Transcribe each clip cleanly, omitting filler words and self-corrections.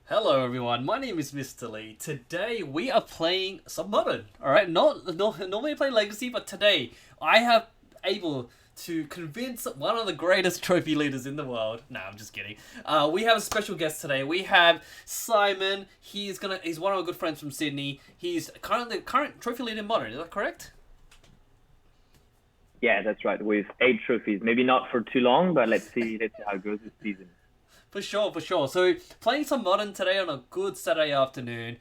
Hello everyone, my name is Mr. Lee. Today we are playing some modern. Alright, not normally I play Legacy, but today I have able to convince one of the greatest trophy leaders in the world. Nah, I'm just kidding. We have a special guest today. We have Simon. He's one of our good friends from Sydney. He's currently the current trophy leader in modern, is that correct? Yeah, that's right. With 8 trophies, maybe not for too long, but let's see how it goes this season. For sure, for sure. So playing some modern today on a good Saturday afternoon.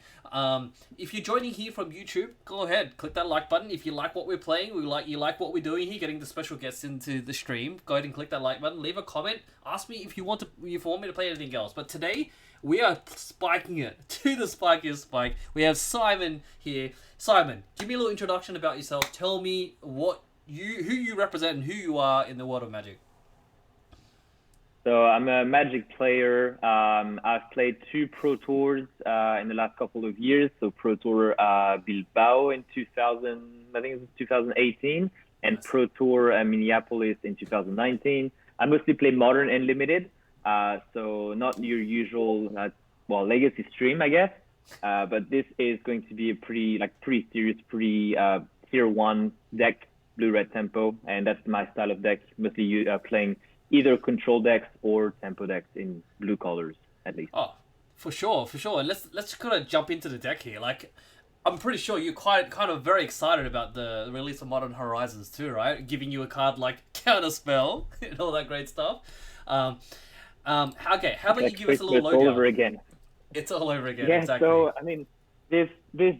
If you're joining here from YouTube, go ahead, click that like button. If you like what we're playing, you like what we're doing here, getting the special guests into the stream. Go ahead and click that like button. Leave a comment. Ask me if you want me to play anything else. But today we are spiking it to the spikiest spike. We have Simon here. Simon, give me a little introduction about yourself. Tell me who you represent and who you are in the world of Magic. So I'm a Magic player. I've played 2 Pro Tours in the last couple of years. So Pro Tour Bilbao in 2000, I think it was 2018, and Nice. Pro Tour Minneapolis in 2019. I mostly play Modern and Limited, so not your usual Legacy stream, I guess. But this is going to be a pretty serious, pretty tier 1 deck, blue red tempo, and that's my style of deck. Mostly playing either control decks or tempo decks in blue colors, at least. Oh, for sure, for sure. And let's kind of jump into the deck here. Like, I'm pretty sure you're quite kind of very excited about the release of Modern Horizons too, right? Giving you a card like Counterspell and all that great stuff. Um, okay, how It's about you like give us a little Christmas all over lowdown? again. It's all over again, Yeah, exactly. so I mean, this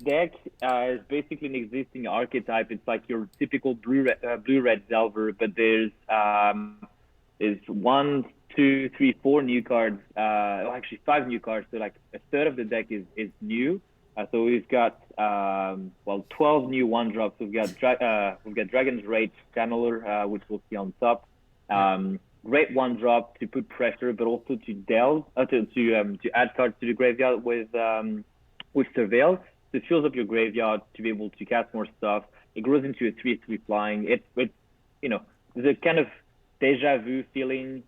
deck is basically an existing archetype. It's like your typical blue red Delver, but there's one, two, three, 4 new cards. Actually 5 new cards. So like a third of the deck is new. So we've got 12 new one drops. We've got Dragon's Rage Channeler, which we'll see on top. Yep. Great one drop to put pressure, but also to delve to add cards to the graveyard with Surveil. So it fills up your graveyard to be able to cast more stuff. It grows into a 3/3 flying. It you know the kind of deja vu feeling.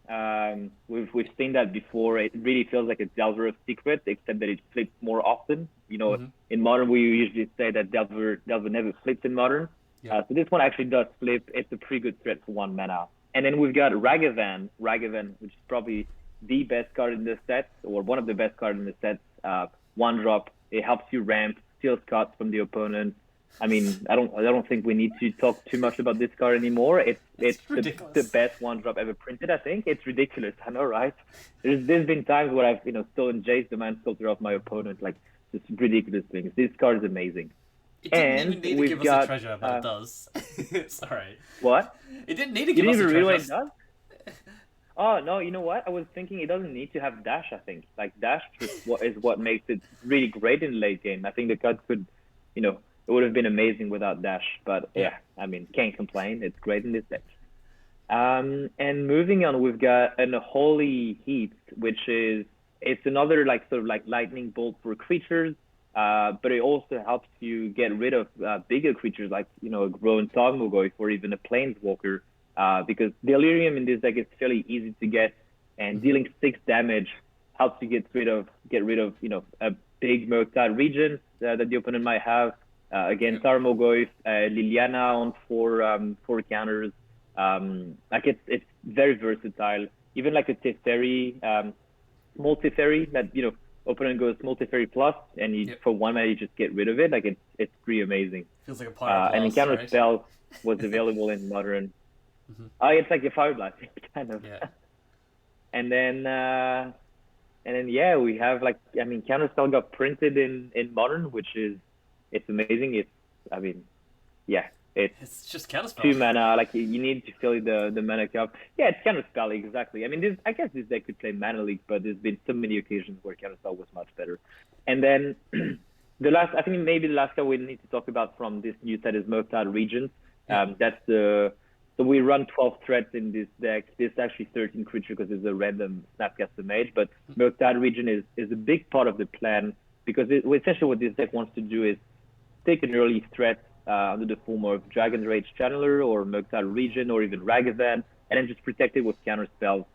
We've seen that before. It really feels like a Delver of Secrets, except that it flips more often. Mm-hmm. In Modern we usually say that Delver never flips in Modern. Yep. So this one actually does flip. It's a pretty good threat for 1 mana. And then we've got Ragavan, which is probably the best card in the set, or one of the best cards in the set. One drop. It helps you ramp, steals cards from the opponent. I mean, I don't think we need to talk too much about this card anymore. It's It's the ridiculous. best one drop ever printed. I think it's ridiculous. I know, right? There's been times where I've stolen Jace the Mind Sculptor off my opponent, like just ridiculous things. This card is amazing. It didn't And even need to we've give us a got treasure, but it does. Sorry. what? It didn't need to You give didn't us a even read what treasure. it does? Oh no, you know what? I was thinking it doesn't need to have dash. I think like dash is what makes it really great in late game. I think the card it would have been amazing without dash. But Yeah. yeah, I mean, can't complain. It's great in this deck. And moving on, we've got an Holy Heat, which is it's another like sort of like lightning bolt for creatures. But it also helps you get rid of bigger creatures like a grown Tarmogoyf or even a Planeswalker. Because Delirium in this deck is fairly easy to get, and Mm-hmm. dealing 6 damage helps you get rid of a big Murktide Regent that the opponent might have. Again, Yep. Tarmogoyf, Liliana on four counters. Like it's very versatile. Even like a Teferi, small Teferi that opponent goes Multiferi plus, and Yep. for 1 mana you just get rid of it. Like it's pretty amazing. Feels like a And pyroblast, Encounter right? Spell was available in Modern. Mm-hmm. It's like a Fire Blast kind of. Yeah. And then yeah, we have like I mean Counterspell got printed in Modern, which is it's amazing. I mean yeah, it's It's just two counterspell. mana. Like you need to fill the mana cup. Yeah, it's Counterspell exactly. I mean, I guess this deck could play Mana Leak, but there's been so many occasions where Counterspell was much better. And then I think maybe the last card we need to talk about from this new set is Murktide Regents. Yep. That's the So we run 12 threats in this deck. This is actually 13 creature because it's a random Snapcaster Mage, but Murktide Region is a big part of the plan because essentially what this deck wants to do is take an early threat under the form of Dragon's Rage Channeler or Murktide Region or even Ragavan, and then just protect it with counter spells.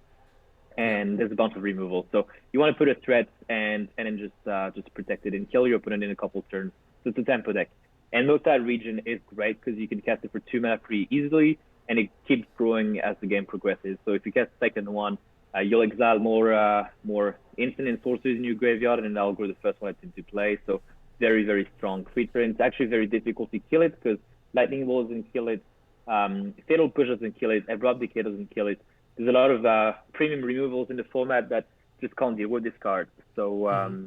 and there's a bunch of removal. So you want to put a threat and then just protect it and kill your opponent in a couple turns. So it's a tempo deck. And Murktide Region is great because you can cast it for 2 mana pretty easily, and it keeps growing as the game progresses. So if you cast the second one, you'll exile more instant and sorceries in your graveyard, and then that'll grow the first one into play. So very, very strong creature. And it's actually very difficult to kill it because Lightning Ball doesn't kill it, Fatal Push doesn't kill it, Abrupt Decay doesn't kill it. There's a lot of premium removals in the format that just can't deal with this card. So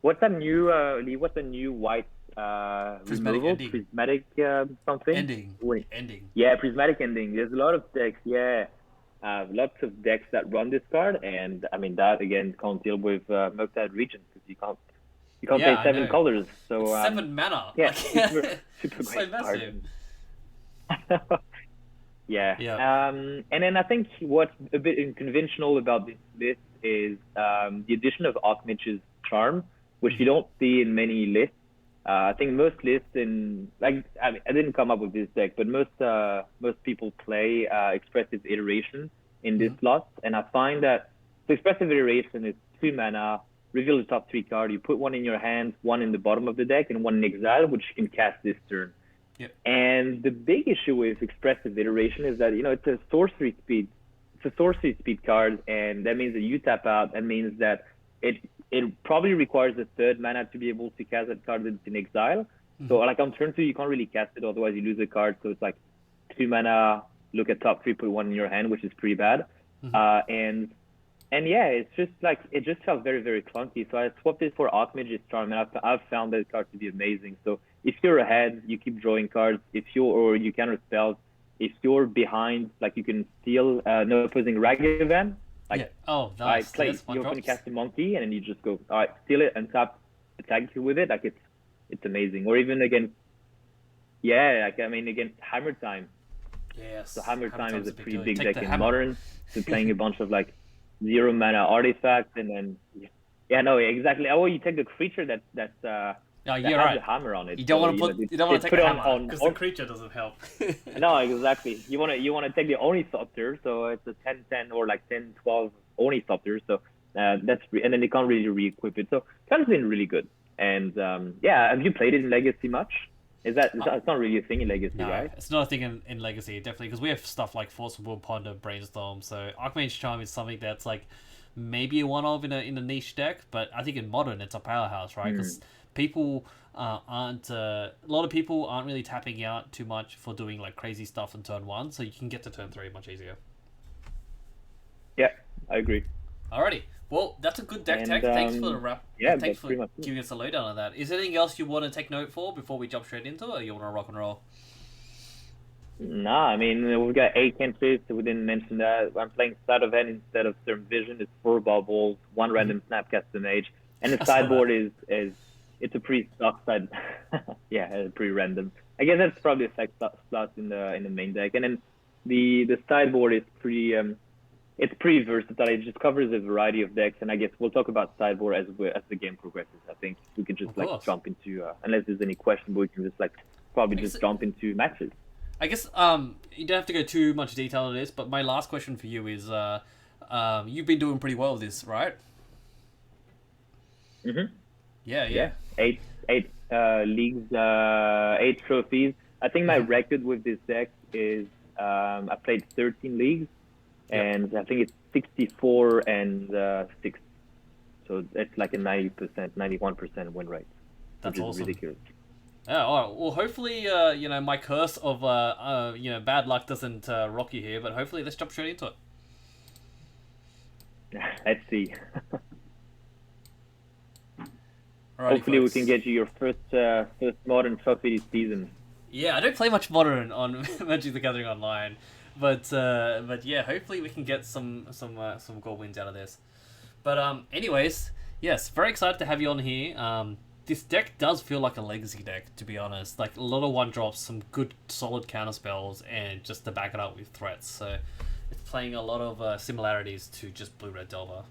what's that new, Lee? What's the new white Prismatic removal? Ending. Prismatic something? Ending. Wait. Ending. Yeah, Prismatic Ending. There's a lot of decks, lots of decks that run this card, and I mean that again can't deal with Murktide Region because you can't Yeah, play 7 colors. So it's 7 mana. yeah, Like, super so great massive. card. Yeah. Yeah. And then I think what's a bit unconventional about this list is the addition of Archmage's Charm, which you don't see in many lists. I think most lists I didn't come up with this deck, but most people play Expressive Iteration in this slot, and I find that the Expressive Iteration is 2 mana, reveal the top 3 card, you put one in your hand, one in the bottom of the deck, and one in exile, which you can cast this turn. Yep. And the big issue with Expressive Iteration is that it's a sorcery speed. It's a sorcery speed card, and that means that you tap out. That means that it probably requires a 3rd mana to be able to cast that card that's in exile. So like on turn 2, you can't really cast it, otherwise you lose a card. So it's like 2 mana, look at top 3, put one in your hand, which is pretty bad. And yeah, it's just like it just felt very, very clunky. So I swapped it for Archmage's Charm, and I've found that card to be amazing. So if you're ahead, you keep drawing cards. Or you counter spells. If you're behind, like you can steal no opposing Ragavan. Like, yeah. Oh, nice. You open cast a monkey, and then you just go, all right, steal it and tap, attack you with it. Like it's amazing. Or even against Hammer Time. Yes. So Hammer Time is a pretty big Take deck in hammer. Modern. So playing a bunch of like 0 mana artifacts, and then exactly. Oh, you take the creature that No, has you're right. the hammer on it. You don't want to put. You don't want to take put the on- hammer on- because on- the creature doesn't help. No, exactly. You wanna take the Ornithopter, so it's a 10-10 or like 10-12 Ornithopter. So and then they can't really re-equip it. So kind of been really good. And have you played it in Legacy much? It's not really a thing in Legacy, No, right? it's not a thing in Legacy, definitely, because we have stuff like Force of Will, Ponder, Brainstorm. So Archmage Charm is something that's like maybe one of in a niche deck, but I think in Modern it's a powerhouse, right? Because people aren't a lot of people aren't really tapping out too much for doing like crazy stuff on turn 1, so you can get to turn 3 much easier. Yeah, I agree. Alrighty. Well, that's a good deck tech. Thanks for the wrap. Yeah, thanks that's for pretty much it. giving us a lowdown on that. Is there anything else you want to take note for before we jump straight into it, or you want to rock and roll? Nah, I mean, we've got 8 cantrips, we didn't mention that. I'm playing Sleight of Hand instead of Therm Vision. It's 4 bubbles, 1 random Snapcast Mage. And the sideboard is it's a pretty stock side. Yeah, it's pretty random. I guess that's probably a flex slot in the main deck. And then the sideboard is pretty it's pretty versatile. It just covers a variety of decks, and I guess we'll talk about sideboard as the game progresses. I think we can just jump into unless there's any question, but we can just just jump into matches. I guess you don't have to go too much detail on this, but my last question for you is you've been doing pretty well with this, right? Yeah. 8 leagues, 8 trophies. I think my record with this deck is I played 13 leagues, and I think it's 64 and 6. So it's like a 90%, 91% win rate. That's awesome. Ridiculous. Yeah, all right. Well, hopefully, my curse of bad luck doesn't rock you here, but hopefully, let's jump straight into it. Let's see. Alrighty, Hopefully, folks. we can get you your first Modern trophy this season. Yeah, I don't play much Modern on Magic the Gathering Online, but yeah, hopefully we can get some gold wins out of this. But anyways, yes, very excited to have you on here. This deck does feel like a Legacy deck, to be honest. Like a lot of 1-drops, some good solid counter spells, and just to back it up with threats. So it's playing a lot of similarities to just Blue-Red Delver.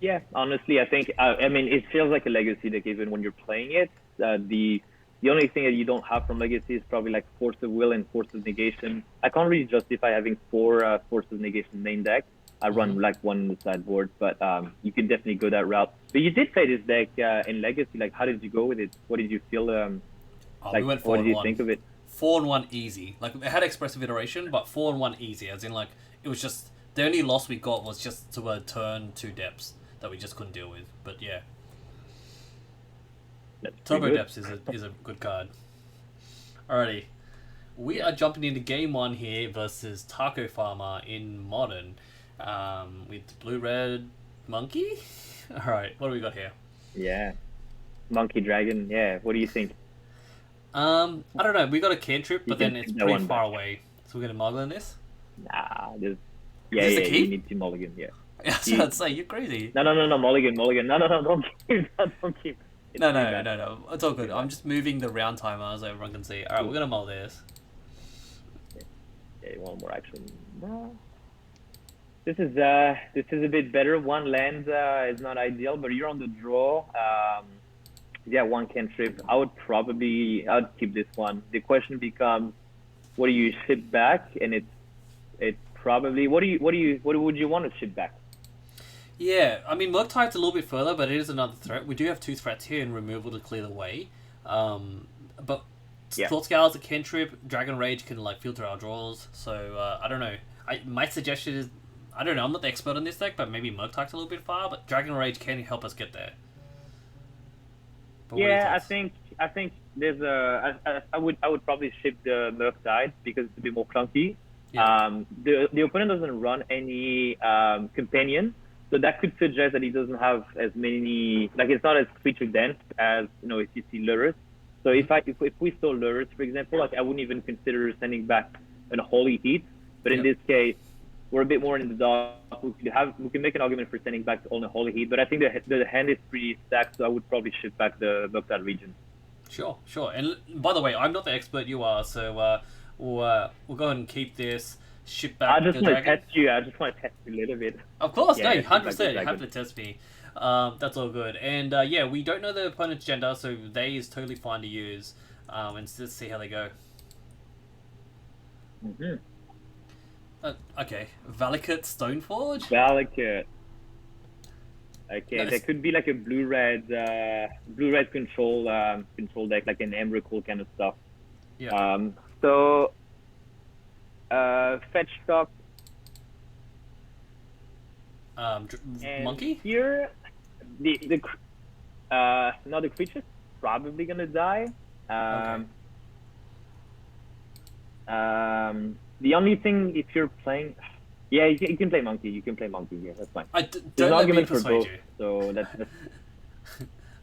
Yeah, honestly, I think I mean it feels like a Legacy deck even when you're playing it. The only thing that you don't have from Legacy is probably like Force of Will and Force of Negation. I can't really justify having 4 Force of Negation main deck. I run like one on the sideboard, but you can definitely go that route. But you did play this deck in Legacy. Like, how did you go with it? What did you feel? Oh, we Like, went what four did and you one. think of it? 4-1 easy. Like it had expressive iteration, but 4-1 easy. As in, like it was just the only loss we got was just to a turn 2 depths that we just couldn't deal with. But yeah, That's pretty Turbo good. Depths is a good card. Alrighty, we are jumping into game one here versus Taco Farmer in Modern, with Blue Red Monkey. All right, what do we got here? Yeah, Monkey Dragon. Yeah, what do you think? I don't know. We got a cantrip, You but can then it's take that pretty one far back. away. So we're gonna muggle in this. Nah, there's, Is yeah, this a yeah, you keep? need to mulligan. Yeah. I was You, about to say you're crazy. no, mulligan, mulligan. No, don't keep that, don't keep. It's No, too no, bad. no, no. It's all good. Too I'm bad. just moving the round timer so everyone can see. All right, Cool. we're gonna mull this. Yeah, one more action. No. This is a bit better. One land is not ideal, but you're on the draw. Yeah, one cantrip. I'd keep this one. The question becomes, what do you ship back? And it's probably what would you want to ship back? Yeah, I mean, Murktide's a little bit further, but it is another threat. We do have 2 threats here and removal to clear the way. But Yeah. Thought Scour's a cantrip. Dragon Rage can like filter our draws. So I don't know. My suggestion is, I don't know. I'm not the expert on this deck, but maybe Murktide's a little bit far. But Dragon Rage can help us get there. But what are your Yeah, thoughts? I think there's I would probably ship the Murktide because it's a bit more clunky. Yeah. The opponent doesn't run any companion, so that could suggest that he doesn't have as many, like it's not as creature dense as if you see Lurrus. So if we saw Lurrus, for example, like I wouldn't even consider sending back an Holy Heat. But in Yep. this case, we're a bit more in the dark. We can make an argument for sending back only Holy Heat, but I think the hand is pretty stacked, so I would probably ship back the Murktide region. Sure, sure. And by the way, I'm not the expert. You are. So we'll go ahead and keep this. Ship I back just the want to dragon. test you. I just want to test you a little bit. Of course, Yeah, no, ship back the 100%. You have dragon. to test me. That's all good. And yeah, we don't know the opponent's gender, so they is totally fine to use. And let's see how they go. Mm-hmm. Okay, Valakut Stoneforge. Valakut. Okay, Nice. that could be like a blue red control deck, like an Emrakul kind of stuff. Yeah. So fetch stock and Monkey. here now the creature's probably gonna die. The only thing if you're playing, yeah, you can play monkey. You can play monkey. Yeah, that's fine. There's an Don't let me argument for persuade both, you. so that's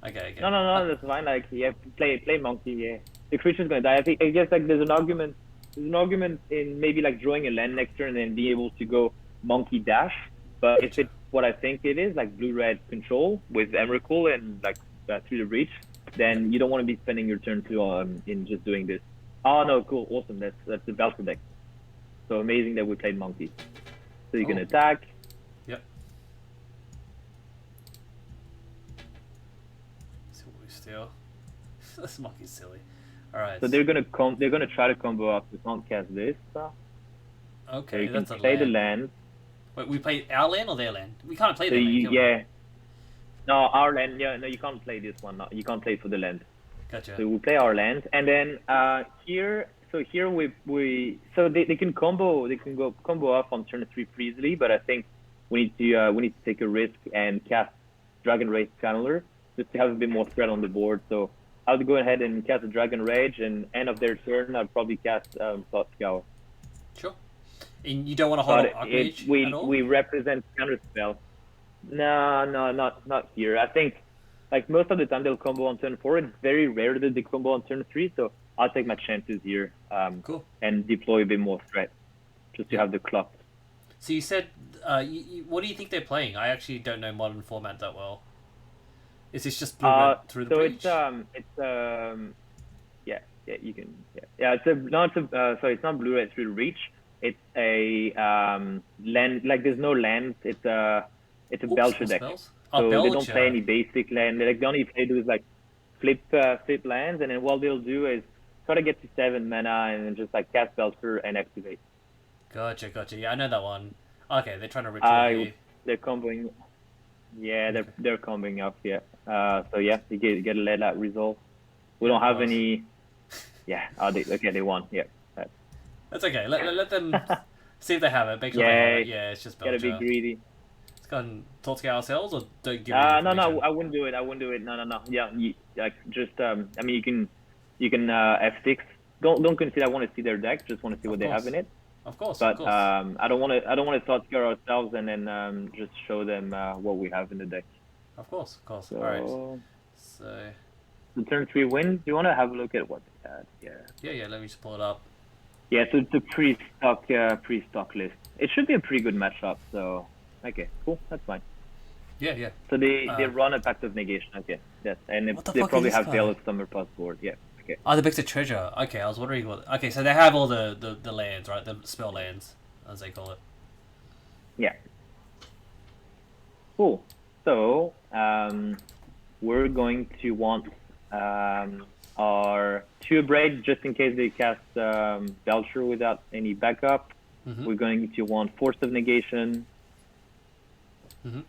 Okay. no, that's fine. Like, yeah, play monkey. Yeah, the creature's gonna die. I guess like there's an argument. There's an argument in maybe like drawing a land next turn and then being able to go monkey dash. But if it's what I think it is, like blue red control with Emrakul and like through the reach, then you don't want to be spending your turn to in just doing this. Oh no, cool, awesome. That's the Belter deck. So amazing that we played monkey. So you can attack. Yep. See what we steal. This monkey's silly. All right. So they're gonna try to combo up. We can't cast this. So Okay, you can that's a play land. the land. Wait, we play our land or their land? We can't play So their land. can we? yeah. No, our land. Yeah, no, you can't play this one. No, you can't play for the land. Gotcha. So we play our land, and then here. So here so they can go combo off on turn 3 pretty easily, but I think we need to take a risk and cast Dragon Rage Channeler just to have a bit more threat on the board. So I'll go ahead and cast a Dragon Rage, and end of their turn I'll probably cast Thought Scour. Sure. And you don't want to hold But up Archmage we at all? we represent counterspell. No, not here. I think like most of the time they'll combo on turn 4. It's very rare that they combo on turn 3, so I'll take my chances here. Cool. And deploy a bit more threat just to have the clock. So you said, what do you think they're playing? I actually don't know modern format that well. Is this just blue red through the So breach? yeah, you can it's not blue red through the reach. It's a land, like there's no land. It's a Belcher no deck. spells? So Oh, they don't play Belcher. any basic land. Like the only play do is like flip lands, and then what they'll do is try to get to 7 mana and then just like cast Belcher and activate. Gotcha. Yeah, I know that one. Okay, they're trying to ritual here. They're comboing. Yeah, Okay. they're combing up. Yeah. So yeah, you get to let that resolve. We Yeah, don't of have course. any. Yeah. Okay, they won. Yeah. That- That's okay. Let them see if they have it. Make sure they have it. Yay. Yeah, it's just Gotta be Belcher. greedy. Let's go and talk to ourselves, or don't give any No, information. no, I wouldn't do it. I wouldn't do it. No, no, no. Yeah, like just I mean, you can F6. Don't consider I want to see their deck. Just want to see Of what they have course. in it. Of course, of But course. I don't want to thought scare ourselves and then just show them what we have in the deck. Of course, of course. Alright. So So, the turn 3 wins. Do you want to have a look at what they had? Yeah. yeah, let me just pull it up. Yeah. So it's a pre-stock list. It should be a pretty good matchup. So okay, cool. That's fine. Yeah. So they Uh, run a Pact of Negation. Okay. Yes. And what the they fuck is probably this have Veil card? of Summer plus board. Yeah. Okay. Oh, the Big Treasure. Okay, I was wondering what. Okay, so they have all the lands, right? The spell lands, as they call it. Yeah. Cool. So we're going to want our two braid just in case they cast Belcher without any backup. Mm-hmm. We're going to want Force of Negation. Mm-hmm.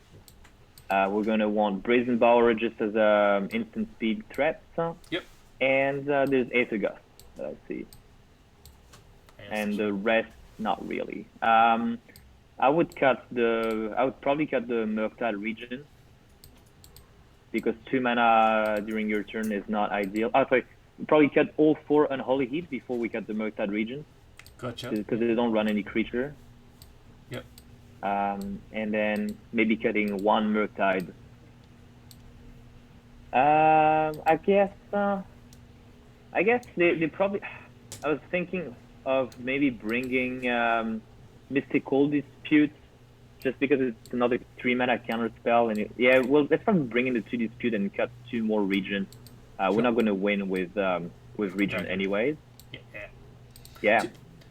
We're going to want Brazen Bower just as a instant speed threat. Yep. And there's Aether of Gust that I see. Yes, And the rest, not really. I would probably cut the Murktide region because 2 mana during your turn is not ideal. Oh, sorry. Probably cut all 4 Unholy Heat before we cut the Murktide region Gotcha. because they don't run any creature. Yep. And then maybe cutting 1 Murktide. I guess they probably. I was thinking of maybe bringing Mystical Dispute, just because it's another 3 mana counter spell, and yeah, well, let's probably bring in the 2 Dispute and cut 2 more regions. We're not going to win with region Okay. anyways. Yeah. Yeah,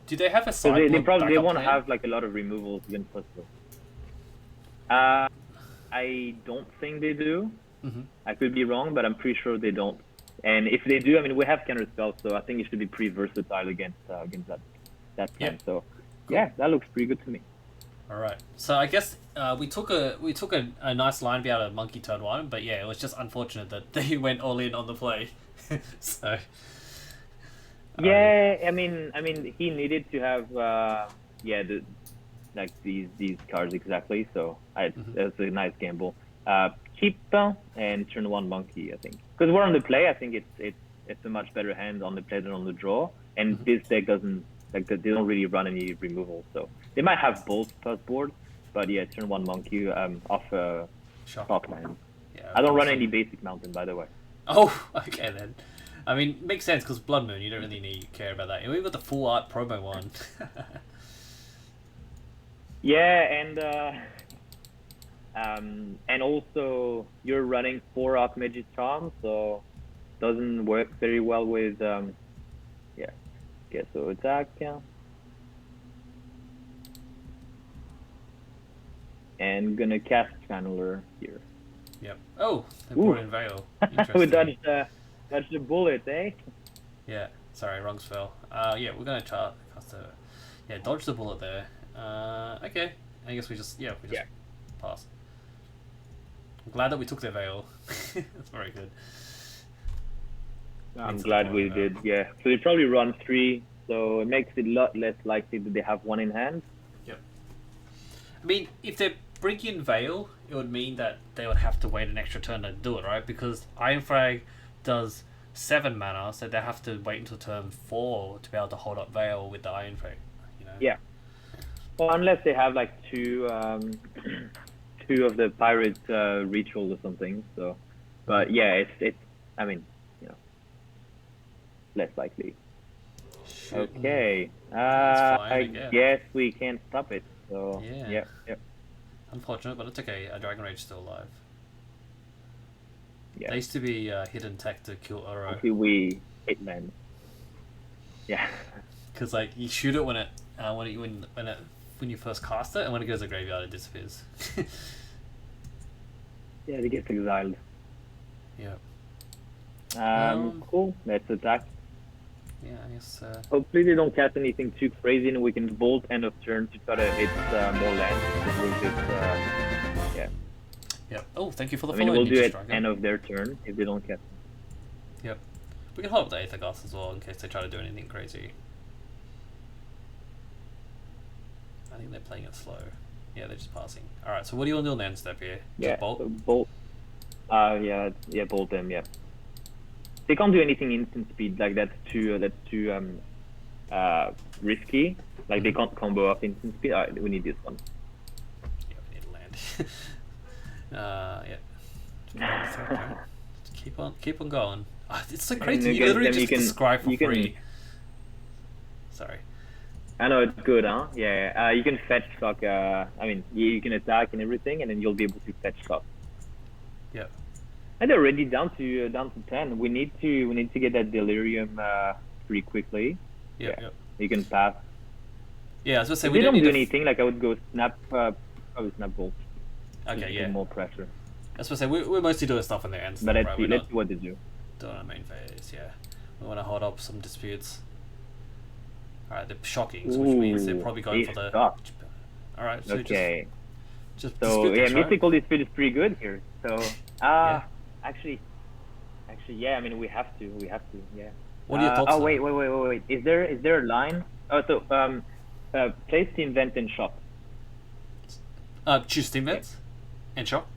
Do they have a so sideboard they probably backup want to plan? have like a lot of removals against Puzzle. I don't think they do. Mm-hmm. I could be wrong, but I'm pretty sure they don't. And if they do, I mean, we have counter spells, so I think it should be pretty versatile against that Yeah. plan. So, Cool. yeah, that looks pretty good to me. All right. So I guess we took a nice line out of Monkey turn 1, but yeah, it was just unfortunate that they went all in on the play. So. Yeah, I mean, he needed to have these cards exactly. So that's a nice gamble. Keep and turn 1 Monkey, I think, because we're on the play. I think it's a much better hand on the play than on the draw. And this deck doesn't they don't really run any removal, so they might have both plus board. But yeah, turn 1 Monkey off Sure. top land. Yeah, I don't run awesome. any basic mountain, by the way. Oh, okay then. I mean, makes sense because Blood Moon, you don't really need care about that. And we've got the full art promo one. Yeah, and also you're running 4 Archmage's Charm, so doesn't work very well with yeah. Okay, so attack, yeah. And gonna cast Channeler here. Yep. Oh, they brought in Veil. We Interesting. dodged the bullet, eh? Yeah. Sorry, wrong spell. Yeah, we're gonna cast a. Yeah, dodge the bullet there. Okay. I guess we just pass. I'm glad that we took their Veil. That's very good. I'm Means glad the we point, did, yeah. So they probably run 3, so it makes it a lot less likely that they have 1 in hand. Yep. I mean, if they bring in Veil, it would mean that they would have to wait an extra turn to do it, right? Because Iron Frag does 7 mana, so they have to wait until turn 4 to be able to hold up Veil with the Iron Frag. You know? Yeah. Well, unless they have like 2 2 of the pirate rituals or something. So, but yeah, it's I mean, you know, less likely. Shoot. Okay. fine, I I guess. guess we can't stop it. So Yeah. yeah. Unfortunate, but it's okay. A Dragon Rage is still alive. Yeah. They used to be hidden tech to kill Oro. Hopefully we hit man. Yeah. Because like you shoot it when when you first cast it, and when it goes to the graveyard, it disappears. Yeah, they get exiled. Yeah. Cool. Let's attack. Yeah, I guess. Hopefully they don't cast anything too crazy, and we can bolt end of turn to try to hit more land. Yeah. Yeah. Oh, thank you for the I mean, follow, we'll do Ninja it Striker. end of their turn if they don't cast. Yep. We can hold up the Aether Gods as well in case they try to do anything crazy. I think they're playing it slow. Yeah, they're just passing. Alright, so what do you want to do on the end step here? Yeah. Just bolt? So bolt. Yeah, bolt them. Yeah. They can't do anything instant speed, like that's too risky. Like they can't combo up instant speed. Alright, we need this one. Yeah, we need to land. Yeah. Just keep on going. Oh, it's so crazy. You literally just describe for free. Sorry. I know it's good, huh? Yeah. You can fetch stock. I mean, you can attack and everything, and then you'll be able to fetch stock. Yeah. And they're already down to 10. We need to get that delirium pretty quickly. Yeah. You can pass. Yeah, I was gonna say if we don't do anything. Like I would go snap. Probably snap bolt. Okay, yeah. More pressure. I was gonna say we're mostly doing stuff in the end. But right? let's see what they do. Doing our main phase, yeah. We want to hold up some disputes. Alright, they're shocking, which means they're probably going for the. Alright, so okay. Just so yeah, right? mystical dispute is pretty good here. So yeah. actually, yeah. I mean, we have to. Yeah. What are your thoughts? Oh wait. Is there a line? Oh, so place the invent and shop. Choose team vents and shop.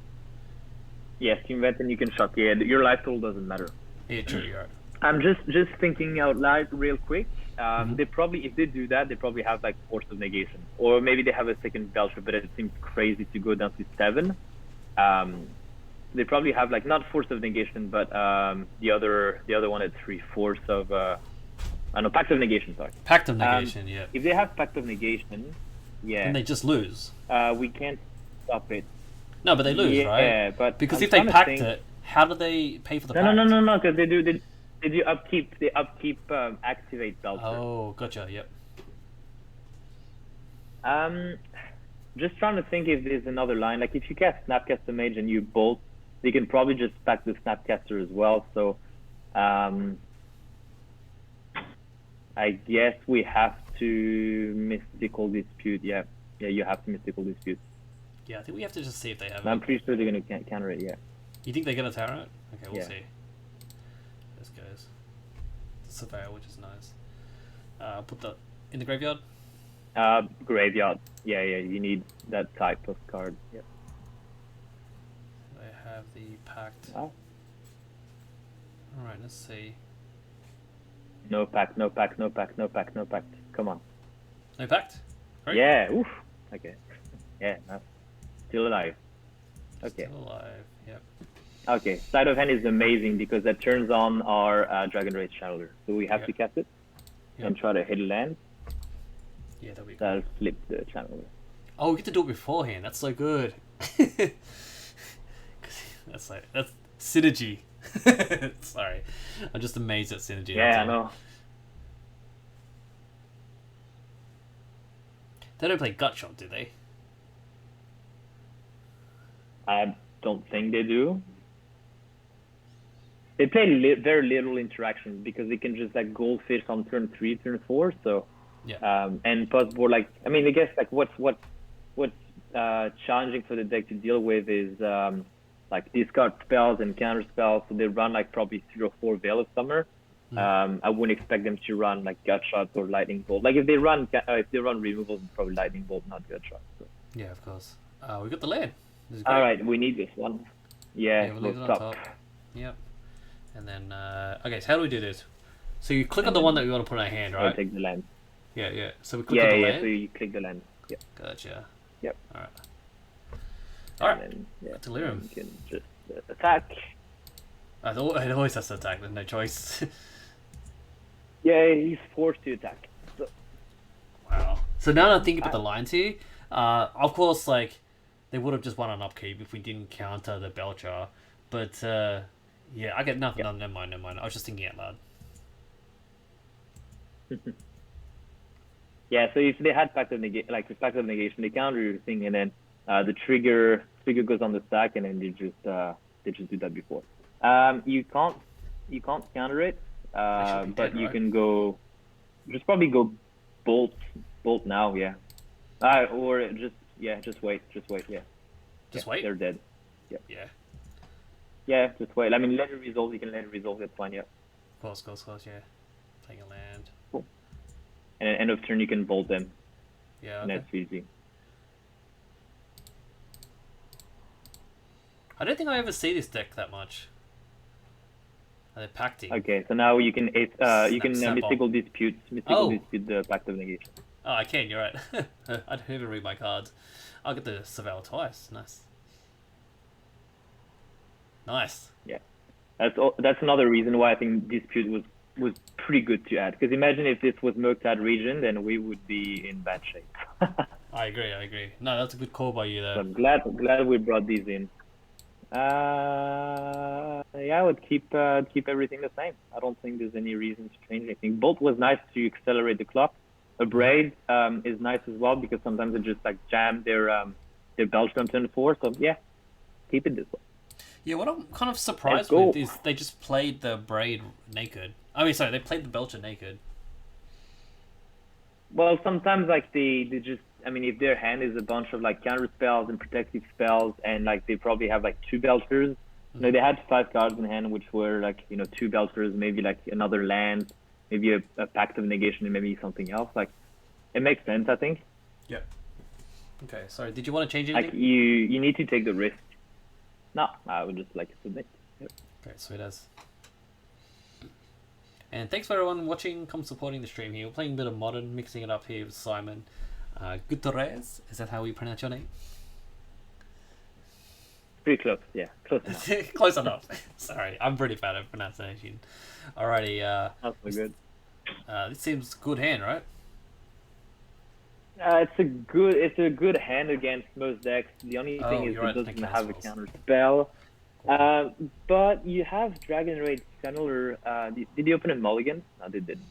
Yes, team vent and you can shop. Yeah, your life total doesn't matter. Yeah, true. You're right. I'm just thinking out loud real quick. They probably, if they do that, they probably have like force of negation, or maybe they have a second belcher, but it seems crazy to go down to 7. They probably have like not force of negation, but the other one at 3, force of I know, pact of negation. Sorry. Pact of negation. Yeah. If they have pact of negation, yeah. Then they just lose. We can't stop it. No, but they lose, right? Yeah, but because if they pact it, how do they pay for the pact? No, because they do upkeep. They upkeep activate belcher. Oh, gotcha. Yep. Just trying to think if there's another line. Like if you cast Snapcaster Mage and you bolt, they can probably just pack the Snapcaster as well. So, I guess we have to mystical dispute. Yeah, you have to mystical dispute. Yeah, I think we have to just see if they have I'm pretty sure they're gonna counter it. Yeah. You think they're gonna counter it? Okay, we'll Yeah. see. This goes. The Surveyor, which is nice. Put that in the graveyard. Graveyard. Yeah. You need that type of card. Yeah. They have the pact. Oh. All right, let's see. No pact. Come on. No pact. Great. Yeah. Oof. Okay. Yeah. No. Still alive. Okay. Still alive. Yep. Okay. Sleight of hand is amazing because that turns on our Dragon Rage Channeler. So we have to cast it and try to hit a land. Yeah, that'll be good. That'll flip the Channeler. Oh, we get to do it beforehand. That's so good. that's synergy. Sorry, I'm just amazed at synergy. Yeah, I know. They don't play gut shot, do they? I don't think they do. They play very little interaction because they can just like goldfish on turn 3, turn 4. So, and possible like I mean I guess like what's challenging for the deck to deal with is like discard spells and counter spells. So they run like probably 3 or 4 Veil of Summer. I wouldn't expect them to run like gut shots or lightning bolt. Like if they run removals, it's probably lightning bolt, not gut shots. So. Yeah, of course. We got the land. All right, we need this one. Yeah, we'll leave it on top. Yep. And then okay, so how do we do this? So you click on the one that we want to put in our hand, right? I'll take the land. Yeah. So we click on the land. Yeah. So you click the land. Yep. Gotcha. Yep. All right. Then, Delirium. You can just attack. It always has to attack. There's no choice. Yeah, he's forced to attack. So. Wow. So now that I'm thinking about the lines here, of course, like they would have just won on upkeep if we didn't counter the Belcher, but yeah, I get nothing. Never mind. I was just thinking out loud. Yeah, so if they had pact of negation, they counter your thing, and then the trigger goes on the stack, and then they just do that before. You can't counter it. be But dead, you right? can go, just probably go bolt now, yeah. Or just wait, yeah. Yeah, Just wait. they're dead. Yeah. Yeah. Yeah, just wait. I mean, let it resolve. You can let it resolve. That's fine. Yeah. Of course. Yeah. Playing a land. Cool. And at end of turn, you can bolt them, Yeah. and Okay. that's easy. I don't think I ever see this deck that much. Are they pacting? Okay, so now you can Snap bomb. mystical dispute Oh. the pact of negation. Oh, I can. You're right. I don't even read my cards. I'll get the Surveil twice. Nice. Nice. Yeah, that's another reason why I think dispute was pretty good to add. Because imagine if this was Murktide region, then we would be in bad shape. I agree. No, that's a good call by you So there. I'm glad we brought these in. Yeah, I would keep everything the same. I don't think there's any reason to change anything. Bolt was nice to accelerate the clock. A braid is nice as well because sometimes it just like jam their belch on turn 4. So yeah, keep it this way. Yeah, what I'm kind of Let's surprised go. with is they just played the braid naked. I mean, sorry, they played the belcher naked. Well, sometimes like they just, I mean, if their hand is a bunch of like counter spells and protective spells, and like they probably have like 2 belchers. You know, they had 5 cards in hand, which were like 2 belchers, maybe like another land, maybe a pact of negation, and maybe something else. Like it makes sense, I think. Yep. Okay, sorry. Did you want to change Like anything? you need to take the risk. No, I would just like to submit. Yep. Okay, sweet as. And thanks for everyone watching, come supporting the stream here. We're playing a bit of modern, mixing it up here with Simon. Gutierrez, is that how we pronounce your name? Pretty close, yeah, close enough. Close enough. Sorry, I'm pretty bad at pronunciation. Alrighty, Not so good. this seems good hand, right? It's a good hand against most decks. The only Oh, thing is you're it right, doesn't the have a counter counter spell. Cool. But you have Dragon Rage Channeler. Did you open a mulligan? No, they didn't.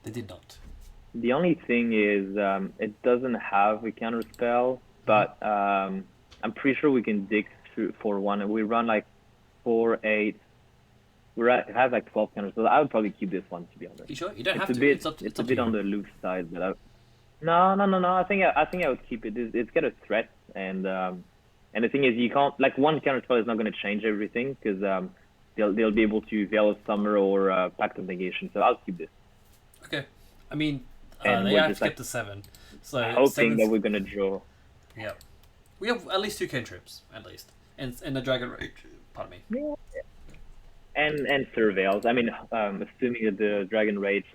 They did not. The only thing is it doesn't have a counter spell, but I'm pretty sure we can dig through for one. And we run like 4, 8. It has like 12 counters, so I would probably keep this one to be honest. You sure? You don't It's have a to. bit It's a up to bit on you. the loose side, but no. I think I would keep it. It's got a threat, and the thing is, you can't like one counter spell is not going to change everything because they'll be able to Veil of Summer or Pact of Negation. So I'll keep this. Okay. I mean, And they we're have just to get like to 7. So hoping seven's... that we're gonna draw. Yeah. We have at least 2 cantrips, at least. And the Dragon Rage. Pardon me. Yeah. And Surveils. I mean, assuming that the Dragon Rage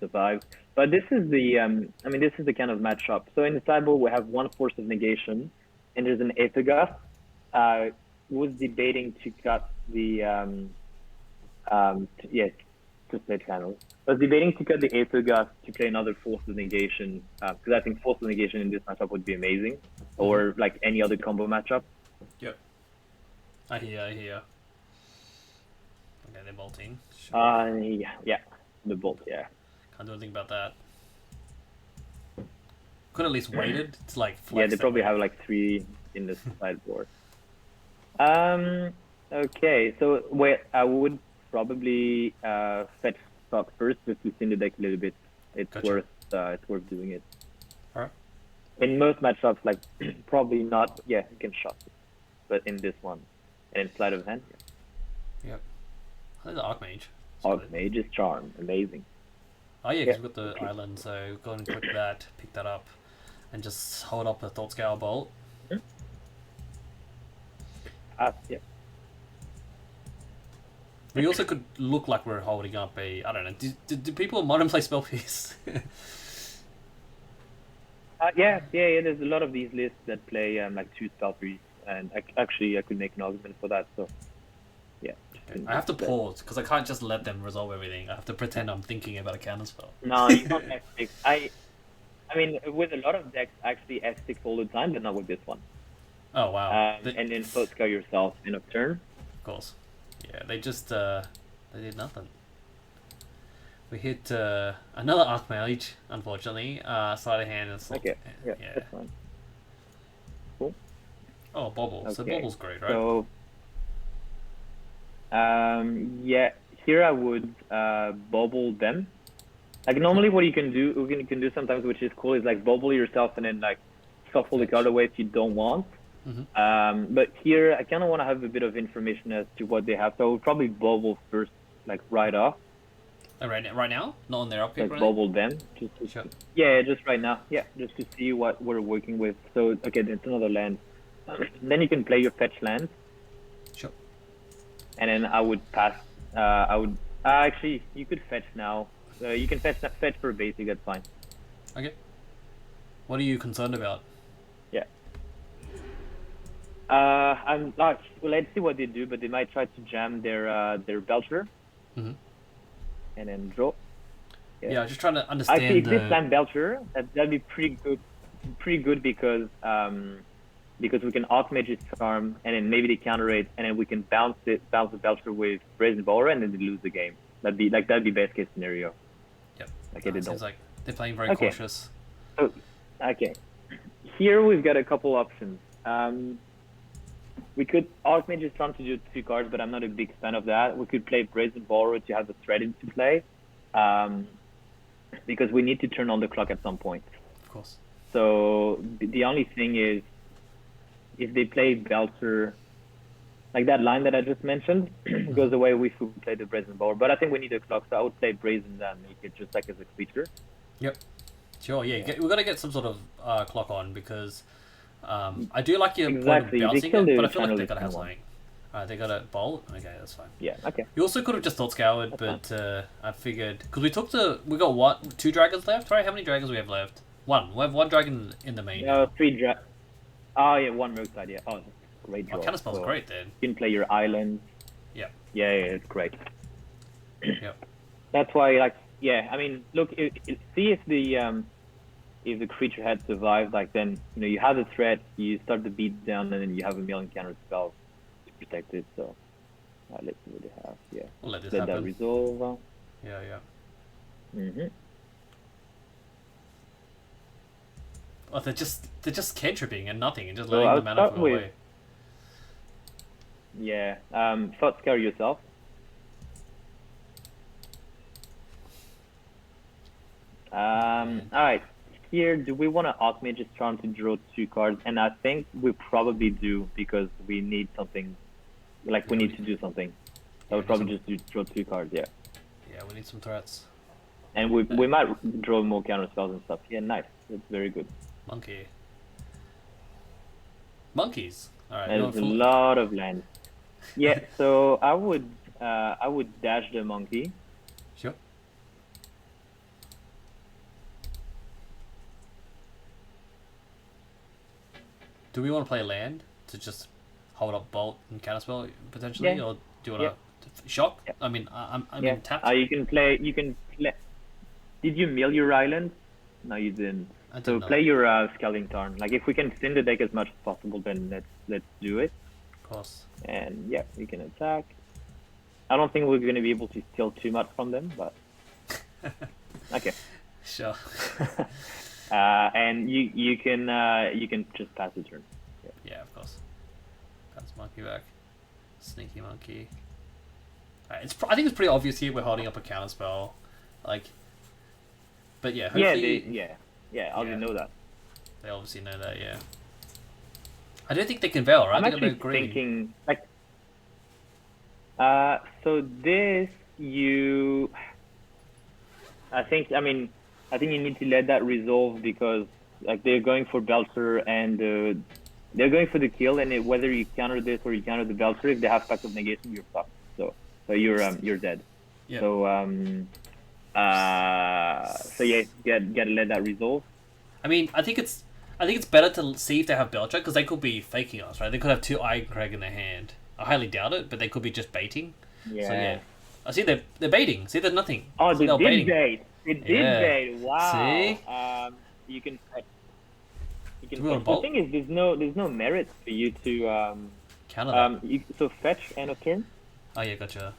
survives. But this is this is the kind of matchup. So in the sideboard we have 1 Force of Negation, and there's an Aethergust. Was debating to cut the to play channels. Was debating to cut the Aethergust to play another Force of Negation because I think Force of Negation in this matchup would be amazing, or like any other combo matchup. Yep. I hear. Okay, they're bolting. Sure. Yeah, the bolt, yeah. Can't do anything about that. Could at least waited to like flex. Yeah, they probably have like 3 in the sideboard. Okay, so wait, I would probably fetch stock first just to thin the deck a little bit. It's Gotcha. worth doing it. Alright. In most matchups, like probably not. Yeah, you can shot, but in this one, and in sleight of hand, Yep. I think the Archmage. Archmage's Charm, amazing. Oh yeah, because we've got the okay. island, so go and click that, pick that up, and just hold up a Thought Scour Bolt. Yeah. We also could look like we're holding up a, I don't know, do people in Modern play Spell Piece? Yeah. There's a lot of these lists that play like 2 spell trees, and I could make an argument for that. So, yeah. I have to pause, because I can't just let them resolve everything. I have to pretend I'm thinking about a counterspell. No, you can't X6. I mean, with a lot of decks, actually X6 all the time, but not with this one. Oh, wow. And then Thought yourself in a turn. Of course. Yeah, they just, they did nothing. We hit another Archmage, unfortunately. Sleight of hand and Okay, yeah, that's fine. Cool. Oh, Bobble. Okay. So Bobble's great, right? So, yeah, here I would bubble them. Like normally, what you can do sometimes, which is cool, is like bubble yourself and then like shuffle the card away if you don't want. But here, I kind of want to have a bit of information as to what they have, so I would probably bubble first, like right off. Right now, not on their upkeep. Like bubble them, just to, Sure. yeah, just right now, yeah, just to see what we're working with. So okay, that's another land. Then you can play your fetch land, Sure. and then I would pass. I would actually you could fetch now. You can fetch for basic. That's fine. Okay. What are you concerned about? Yeah. I'm not. Well, let's see what they do, but they might try to jam their Belcher, and then draw. Yeah, just trying to understand. Actually, if this land Belcher, that'd be pretty good. Pretty good because we can Archmage its charm, and then maybe they counter it, and then we can bounce the Belcher with Brazen Bowler, and then they lose the game. That'd be best case scenario. Yep. Okay, they seems don't. like they're playing very cautious. So, okay. Here we've got a couple options. We could Archmage is trying to do 2 cards, but I'm not a big fan of that. We could play Brazen Borrower to have the threaded to play, because we need to turn on the clock at some point. Of course. So the only thing is, if they play Belcher, like that line that I just mentioned, goes away if we play the Brazen Borrower. But I think we need a clock, so I would play Brazen and make it just like as a creature. Yep. Sure, yeah. We've got to get some sort of clock on because I do like your point of bouncing it, but I feel like they got to have something. They got a bolt? Okay, that's fine. Yeah, okay. You also could have just thought scoured, but I figured... Because we got 2 dragons left, right? How many dragons do we have left? 1. We have 1 dragon in the main. No, 3 Oh, yeah, 1 roadside, yeah. Oh, great draw. Kind of smells great, then. You can play your island. Yeah. Yeah, it's great. Yep. That's why, like, yeah, I mean, look, see if the creature had survived, like then, you have the threat, you start the beat down, and then you have a million counter spells to protect it, so let's see what they have, yeah. We'll let this Let happen. that resolve. Yeah. Oh, they're just cantripping and nothing, and just letting the mana from away. Yeah, thought scare yourself. Alright. Here, do we want to Archmage is trying to draw 2 cards? And I think we probably do because we need something. Like, we need to do something. I would probably just draw 2 cards, yeah. Yeah, we need some threats. And we might draw more counter spells and stuff. Yeah, nice. That's very good. Monkey. Monkeys. Alright. There's a lot of lands. Yeah, so I would dash the monkey. Sure. Do we want to play land to just hold up bolt and counterspell potentially, or do you want to shock? Yeah. I mean, I mean tap. You can play. Did you mill your island? No, you didn't. So play your Scalding Tarn. Like if we can thin the deck as much as possible, then let's do it. Of course. And yeah, we can attack. I don't think we're going to be able to steal too much from them, but okay. Sure. And you can just pass the turn. Yeah, of course. Pass monkey back. Sneaky monkey. Alright, I think it's pretty obvious here we're holding up a counterspell, like. But yeah, hopefully. Yeah. I didn't know that. They obviously know that, yeah. I don't think they can veil, right? I'm actually thinking like. So this I think you need to let that resolve because like they're going for Belcher and they're going for the kill, and whether you counter this or you counter the Belcher, if they have pact of negation, you're fucked. So you're dead. Yeah. So yeah, gotta let that resolve. I mean, I think it's better to see if they have Belcher because they could be faking us, right? They could have 2 Iron Crag in their hand. I highly doubt it, but they could be just baiting. Yeah. So yeah, I see they're baiting. See, there's nothing. Oh, they did baiting. bait. It did bait. Wow. See? You can. The thing is, there's no merit for you to counter that. So fetch end of turn. Oh yeah, gotcha.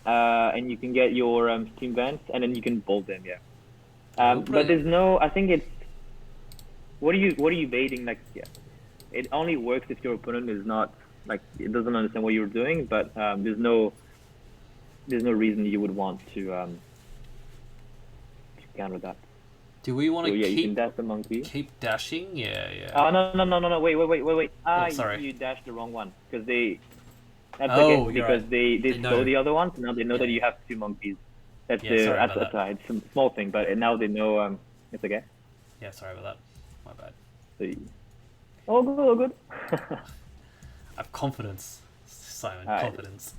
And you can get your steam vents, and then you can bolt them. Yeah. But there's no. I think it's. What are you baiting? Like, yeah, it only works if your opponent is not like it doesn't understand what you're doing. But there's no. there's no reason you would want to counter that. Do we want So to yeah, you can keep dash the monkey. dashing? Yeah, yeah. Oh no! Wait! Oh, sorry. You dashed the wrong one because they. That's Oh, okay you're because right. they They slow know. the other ones. Now they know that Yeah, you have two monkeys. yeah. Sorry about That's that. it's a small thing, but now they know. It's okay. Yeah, sorry about that. My bad. So, oh good, oh good. I have confidence, Simon. Alright. Confidence.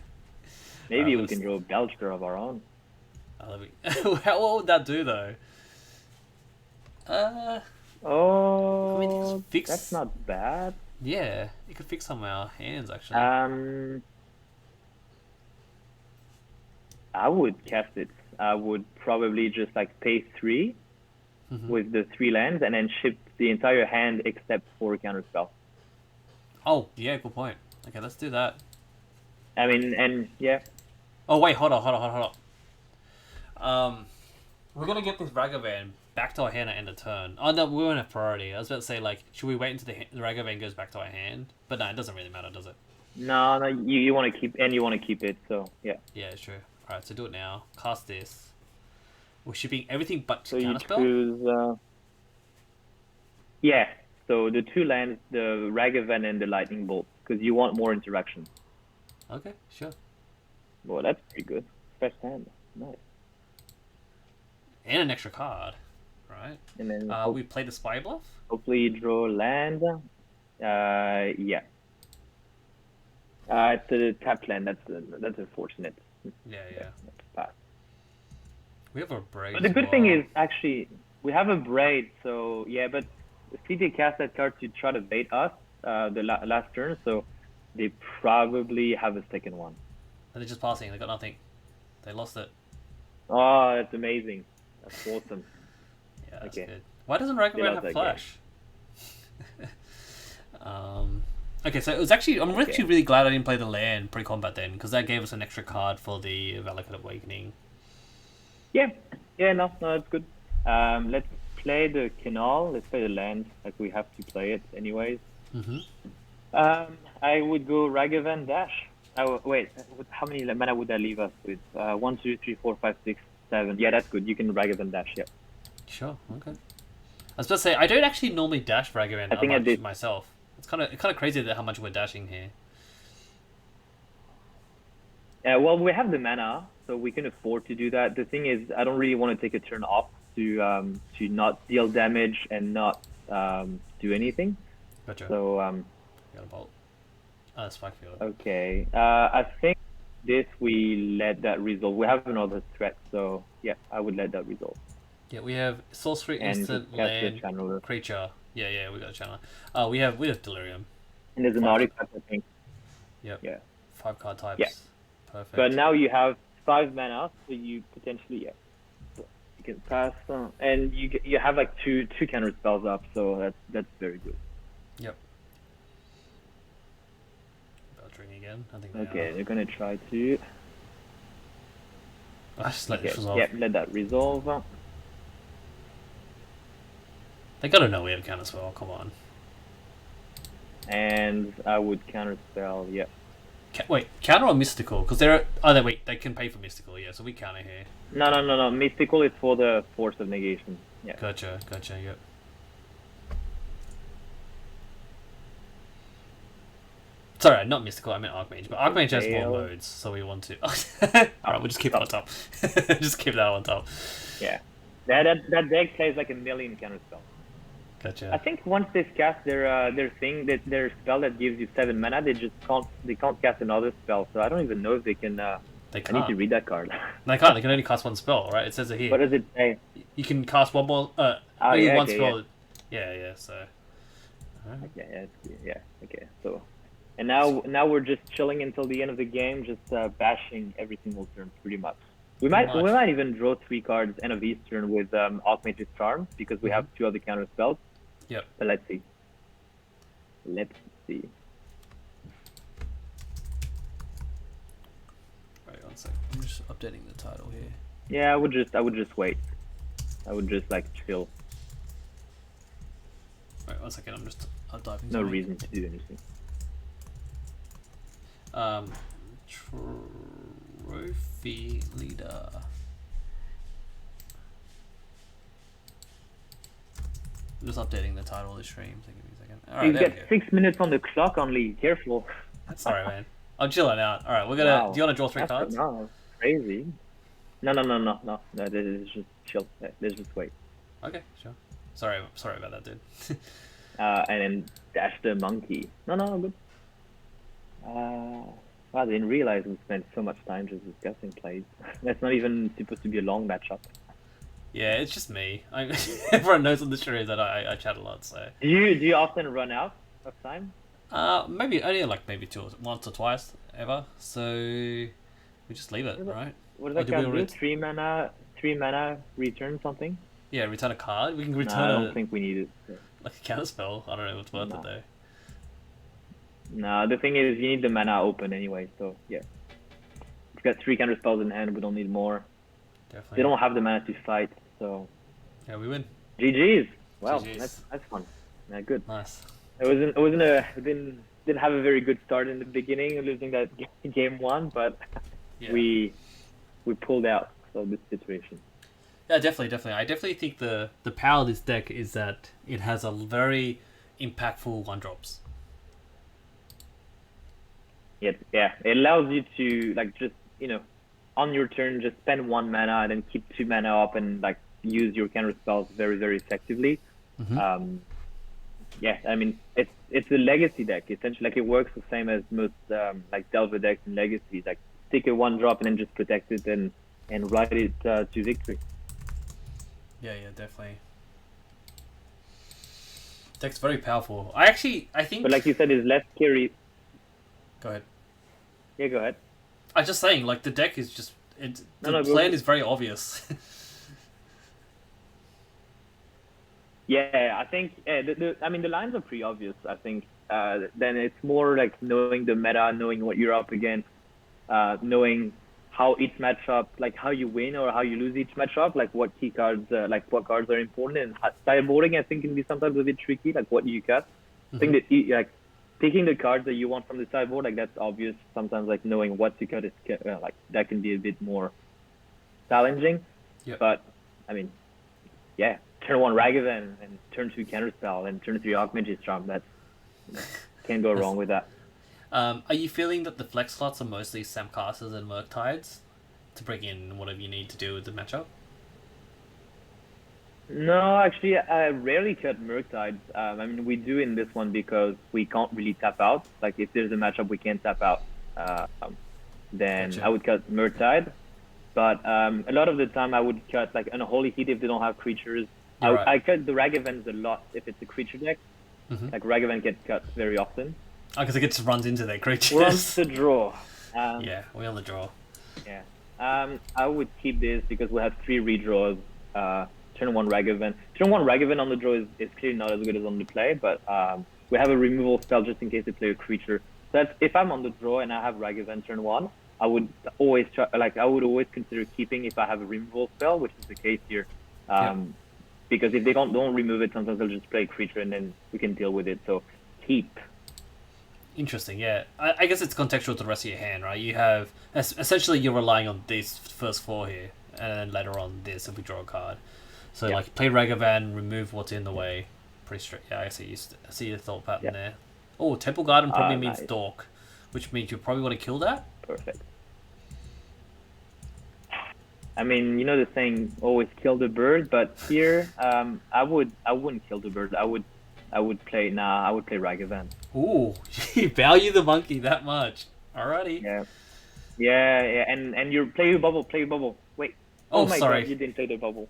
Maybe we let's- can draw a Belcher of our own. What would that do though? Oh, I mean, it's fix- that's not bad. Yeah, it could fix some of our hands actually. I would cast it. I would probably just like pay 3 with the 3 lands and then ship the entire hand except for counterspell. Oh, yeah, good point. Okay, let's do that. I mean, and yeah. Oh wait, hold on. We're gonna get this Ragavan back to our hand at end of turn. Oh no, we won't have priority. I was about to say like, should we wait until the Ragavan goes back to our hand? But no, it doesn't really matter, does it? No, you want to keep it. So yeah. Yeah, it's true. All right, so do it now. Cast this. We're shipping everything but So you counterspell. choose. Yeah. So the 2 lands, the Ragavan and the Lightning Bolt, because you want more interaction. Okay, sure. Well, that's pretty good. Fresh hand. Nice. And an extra card, right? And then we play the Spy Bluff. hopefully you draw land. Yeah. It's a tapped land. That's unfortunate. Yeah. That's bad. We have a break. But the good thing is actually we have a braid. So yeah, but CJ cast that card to try to bait us the last turn. So they probably have a second one. They're just passing. They got nothing. They lost it. Oh, that's amazing. That's awesome. Yeah, that's Okay. good. Why doesn't They Ragavan lost have that flash? Okay, so it was actually I'm actually really glad I didn't play the land pre-combat then, because that gave us an extra card for the Valakut Awakening. Yeah, no, that's good. Let's play the canal. Let's play the land. Like we have to play it anyways. I would go Ragavan dash. Wait, how many mana would that leave us with? 1, 2, 3, 4, 5, 6, 7. Yeah, that's good. You can Ragavan dash. Yeah. Sure. Okay. I was about to say I don't actually normally dash Ragavan I think I did myself. It's kind of crazy that how much we're dashing here. Well, we have the mana, so we can afford to do that. The thing is, I don't really want to take a turn off to not deal damage and not do anything. Gotcha. So Got a bolt. Spike field. okay. I think this we let that resolve. We have another threat, so yeah, I would let that resolve. Yeah, we have sorcery, And instant, cast the land, channeler. creature. Yeah, we got a channel. We have delirium. And there's an artifact, I think. Yep. Yeah. 5 card types. Yeah. Perfect. But now you have 5 mana, so you potentially so you can pass, and you have like two counter spells up, so that's very good. Yep. Beltering again. I think they Okay, are. they're gonna try to. I just let Okay, this resolve. yeah, let that resolve. They gotta know we have counter spell. Come on. And I would counter spell. Yeah. Wait, counter or mystical? Because they're they can pay for mystical. Yeah, so we counter here. No. Mystical is for the force of negation. Yeah. Gotcha. Yep. Sorry, not mystical. I meant Archmage, but Archmage has more modes, so we want to. Alright, we'll just keep it on top. Just keep that on top. Yeah. That deck plays like a million counter spells. Gotcha. I think once they cast their thing, their spell that gives you 7 mana, they can't cast another spell. So I don't even know if they can. They I can't. need to read that card. They can't. They can only cast one spell, right? It says it here. What does it say? You can cast one more. Only one okay, spell. Yeah. So. Okay, yeah. Okay, so, and now we're just chilling until the end of the game, just bashing every single turn, pretty much. We might even draw 3 cards end of each turn with Archmage's Charm because we have 2 other counter spells. Yep. But let's see. Right, one second. I'm just updating the title here. Yeah, I would just wait. I would just like chill. Wait, 1 second. I'm just diving. No reason to do anything. Trophy leader. I'm just updating the title of the stream. So give me a second. All right, You there we get go. 6 minutes on the clock only. Careful. Sorry, man. I'm chilling out. All right, we're gonna. Wow. Do you want to draw 3 cards? No, crazy. No. This is just chill. Let's just wait. Okay, sure. Sorry about that, dude. And then dash the monkey. No, good. I didn't realize we spent so much time just discussing plays. That's not even supposed to be a long matchup. Yeah, it's just me. Everyone knows on the stream that I chat a lot, so. Do you often run out of time? Maybe only like once or twice ever. So we just leave it, right? What does that Or guy do? 3 mana, return something? Yeah, return a card. We can No, return I don't think we need it. like a counter spell. I don't know what's worth it though. No, the thing is, you need the mana open anyway, so yeah. We've got 3 counter spells in hand, we don't need more. Definitely. They don't have the mana to fight, so. Yeah, we win. GG's! Wow, GG's. that's fun. Yeah, good. Nice. Didn't have a very good start in the beginning, losing that game 1, but Yeah. we pulled out of this situation. Yeah, definitely. I definitely think the power of this deck is that it has a very impactful 1-drops. Yeah, it allows you to like just on your turn just spend 1 mana and then keep 2 mana up and like use your counter spells very, very effectively. Mm-hmm. Yeah, I mean it's a legacy deck essentially. Like it works the same as most like Delver decks and legacy. Like stick a 1-drop and then just protect it and ride it to victory. Yeah, definitely. Deck's very powerful. I think. But like you said, it's less scary. Go ahead. Yeah, go ahead. I'm just saying, like the deck is just the plan is very obvious. Yeah, I think the lines are pretty obvious. I think then it's more like knowing the meta, knowing what you're up against, knowing how each matchup, like how you win or how you lose each matchup, like what key cards, like what cards are important. And sideboarding, I think, can be sometimes a bit tricky. Like what do you cut? I think that like picking the cards that you want from the sideboard, like that's obvious. Sometimes like knowing what to cut is like that can be a bit more challenging. Yep. But I mean, yeah, turn 1 Ragavan and turn 2 Counterspell and turn 3 Archmage's Charm. That's can't go wrong with that. Are you feeling that the flex slots are mostly Samcasters and Murktides to bring in whatever you need to do with the matchup? No, actually, I rarely cut Murktides. I mean, we do in this one because we can't really tap out. Like, if there's a matchup we can't tap out, then Gotcha. I would cut Murktide. But a lot of the time, I would cut, like, Unholy Heat if they don't have creatures. Right. I cut the Ragavens a lot if it's a creature deck. Like, Ragavan gets cut very often. Oh, because it just runs into their creatures. We're on the draw. Yeah, we're on the draw. Yeah. I would keep this because we have 3 redraws. Turn 1 Ragavan. Turn 1 Ragavan on the draw is clearly not as good as on the play, but we have a removal spell just in case they play a creature. So that's, if I'm on the draw and I have Ragavan turn 1, I would always consider keeping if I have a removal spell, which is the case here. Because if they don't remove it, sometimes they'll just play a creature and then we can deal with it. So keep. Interesting, yeah. I guess it's contextual to the rest of your hand, right? You have essentially you're relying on these first 4 here, and then later on this if we draw a card. So like play Ragavan, remove what's in the way. Pretty straight. Yeah, I see your thought pattern there. Oh, Temple Garden probably means nice. Dork, which means you probably want to kill that. Perfect. I mean, you know the saying, always kill the bird, but here I wouldn't kill the bird. I would play Ragavan. Ooh, you value the monkey that much. Alrighty. Yeah, and you play your bubble. Wait. Oh, my sorry. God, you didn't play the bubble.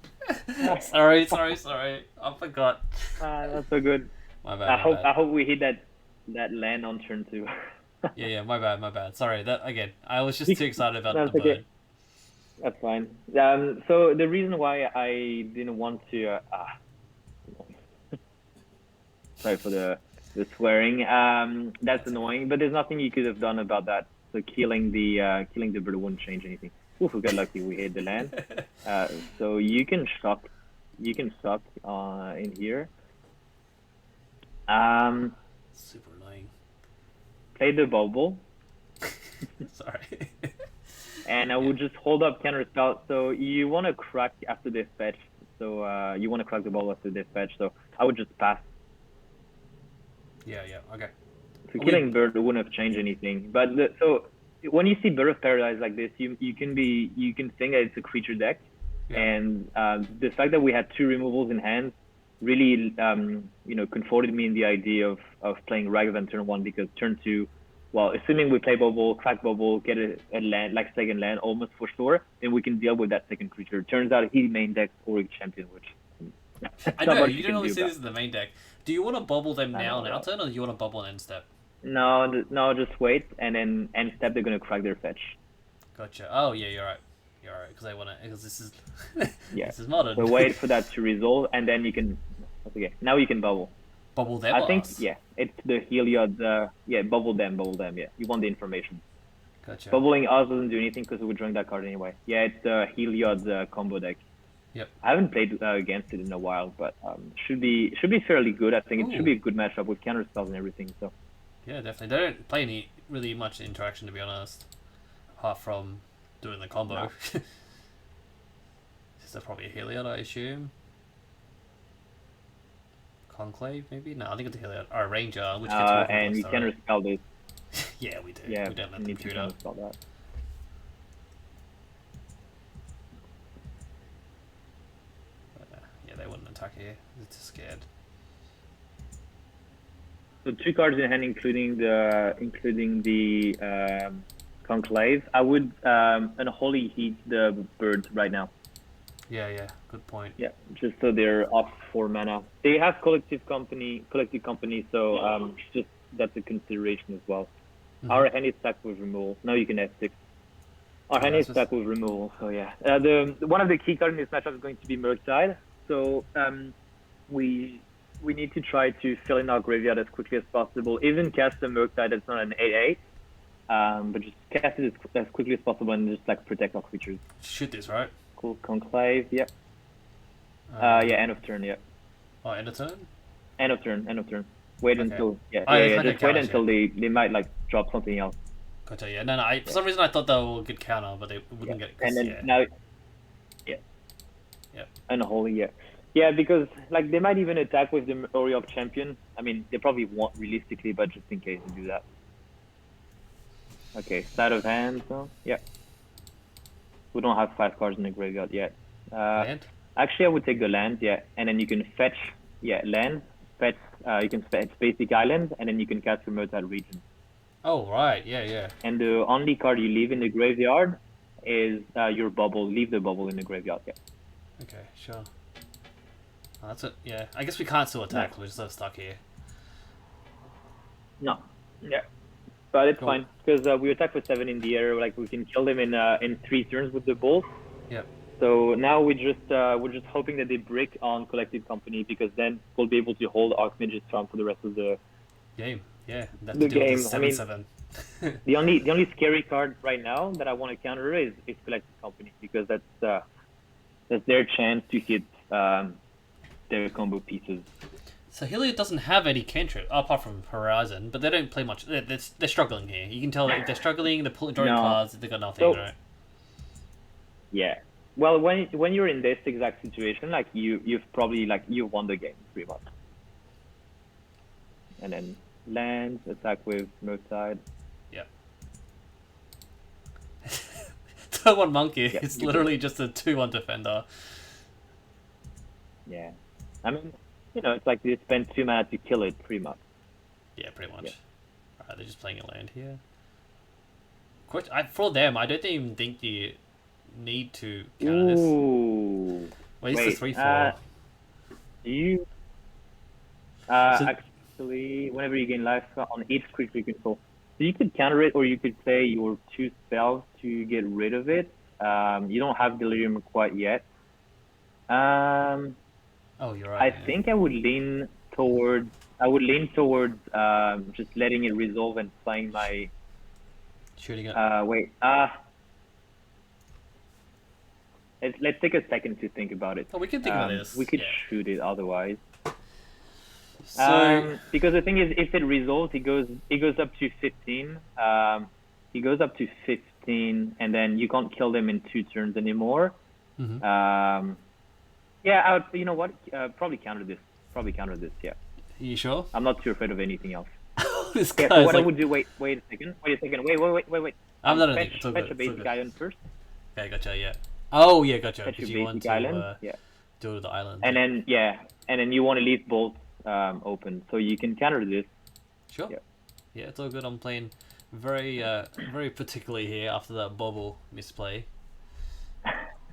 sorry. I forgot. That's so good. My bad. I hope we hit that land on turn 2. yeah, my bad. Sorry, that again. I was just too excited about the bird. That's fine. So the reason why I didn't want to sorry for the swearing. That's annoying, but there's nothing you could have done about that. So killing the bird wouldn't change anything. Oof, we got lucky. We hit the land. So you can shock in here. Super annoying. Play the bubble. Sorry. and I would just hold up counterspell. So you want to crack after they fetch. So you want to crack the ball after they fetch. So I would just pass. Yeah, okay. So killing bird wouldn't have changed anything. But so when you see Bird of Paradise like this, you can think that it's a creature deck, and the fact that we had 2 removals in hand really comforted me in the idea of playing Ragavan turn 1, because turn 2, well, assuming we play bubble, crack bubble, get a land, like second land almost for sure, then we can deal with that second creature. Turns out he main decks Auric Champion, which I know you don't always see this in the main deck. Do you want to bubble them now on our turn, or do you want to bubble on end step? No, just wait, and then end step they're gonna crack their fetch. Gotcha. Oh yeah, you're right. Because I want to, because this is this is modern. So wait for that to resolve, and then you can. Okay, now you can bubble. Bubble them. I think it's the Heliod. Bubble them. Yeah, you want the information. Gotcha. Bubbling us doesn't do anything because we're drawing that card anyway. Yeah, it's the Heliod combo deck. Yep. I haven't played against it in a while, but should be fairly good. I think it should be a good matchup with counter spells and everything. So. Yeah, definitely. They don't play any really much interaction, to be honest, apart from doing the combo. No. This is probably a Heliod, I assume. Conclave, maybe? No, I think it's a Heliod. Or a Ranger, which gets and you counter spell this. Yeah, we do. Yeah, we don't let them shoot up. That. Yeah, they wouldn't attack here. They're just scared. So 2 cards in hand, including the Conclave. I would Unholy Heat the birds right now. Yeah, good point. Yeah, just so they're off 4 mana. They have collective company, so just that's a consideration as well. Mm-hmm. Our hand is stacked with removal. Now you can F6. Our hand is stacked with removal, so yeah. One of the key cards in this matchup is going to be Murktide. So we need to try to fill in our graveyard as quickly as possible. Even cast a Murktide that's not an 8/8, but just cast it as quickly as possible and just like protect our creatures. Shoot this, right? Cool. Conclave, yep. End of turn, yeah. Oh, end of turn? End of turn. Wait until just wait until they might like drop something else. Gotcha, yeah. No, for some reason I thought they were a good counter, but they wouldn't get it. And then now, Unholy, yeah, because like they might even attack with the Oriok Champion. I mean, they probably won't realistically, but just in case they do that. Okay, side of hand, so yeah. We don't have 5 cards in the graveyard yet. Land? Actually, I would take the land, and then you can fetch, land, fetch. You can fetch basic island, and then you can cast remote that region. Oh right, yeah. And the only card you leave in the graveyard is your bubble. Leave the bubble in the graveyard. Yeah. Okay, sure. Oh, that's it. Yeah, I guess we can't still attack. No. We're just stuck here. No. Yeah. But it's fine because we attack with 7 in the air. Like we can kill them in 3 turns with the bolt. Yep. So now we're just hoping that they break on Collective Company, because then we'll be able to hold Archmage's Charm for the rest of the game. Yeah, that's the game. 7/7. the only scary card right now that I want to counter is Collective Company, because that's their chance to hit their combo pieces. So Heliod doesn't have any cantrip apart from Horizon, but they don't play much. They're struggling here. You can tell if they're struggling. They're drawing cards. They got nothing, right? Yeah. Well, when you're in this exact situation, like you've probably you've won the game pretty much. And then land, attack with Murktide. Yeah. Turn 1 monkey. Yeah, it's literally just a 2/1 defender. Yeah. I mean, it's like they spend 2 mana to kill it, pretty much. Yeah, pretty much. Yeah. Alright, they're just playing a land here. For them, I don't even think you need to counter this. Ooh. Wait, this is 3/4. Actually, whenever you gain life on each creature you control, so you could counter it, or you could play your 2 spells to get rid of it. You don't have Delirium quite yet. Oh, you're right. I think I would lean towards just letting it resolve and playing my shooting it. Let's take a second to think about it. Oh, we can think about this. We could shoot it otherwise. So because the thing is, if it resolves, it goes up to 15. he goes up to 15, and then you can't kill them in 2 turns anymore. Yeah, you know what? Probably counter this. Yeah. You sure? I'm not too afraid of anything else. This Yeah, guy's so what I like, would do, wait a second. Wait. I'm not Fetch it's all a good. basic island first. Okay, gotcha. Yeah. Oh yeah, gotcha. Fetch a Because you want basic to island. Yeah. do the island. And then you want to leave both open, so you can counter this. Sure. Yeah. Yeah, it's all good. I'm playing very very particularly here after that bubble misplay.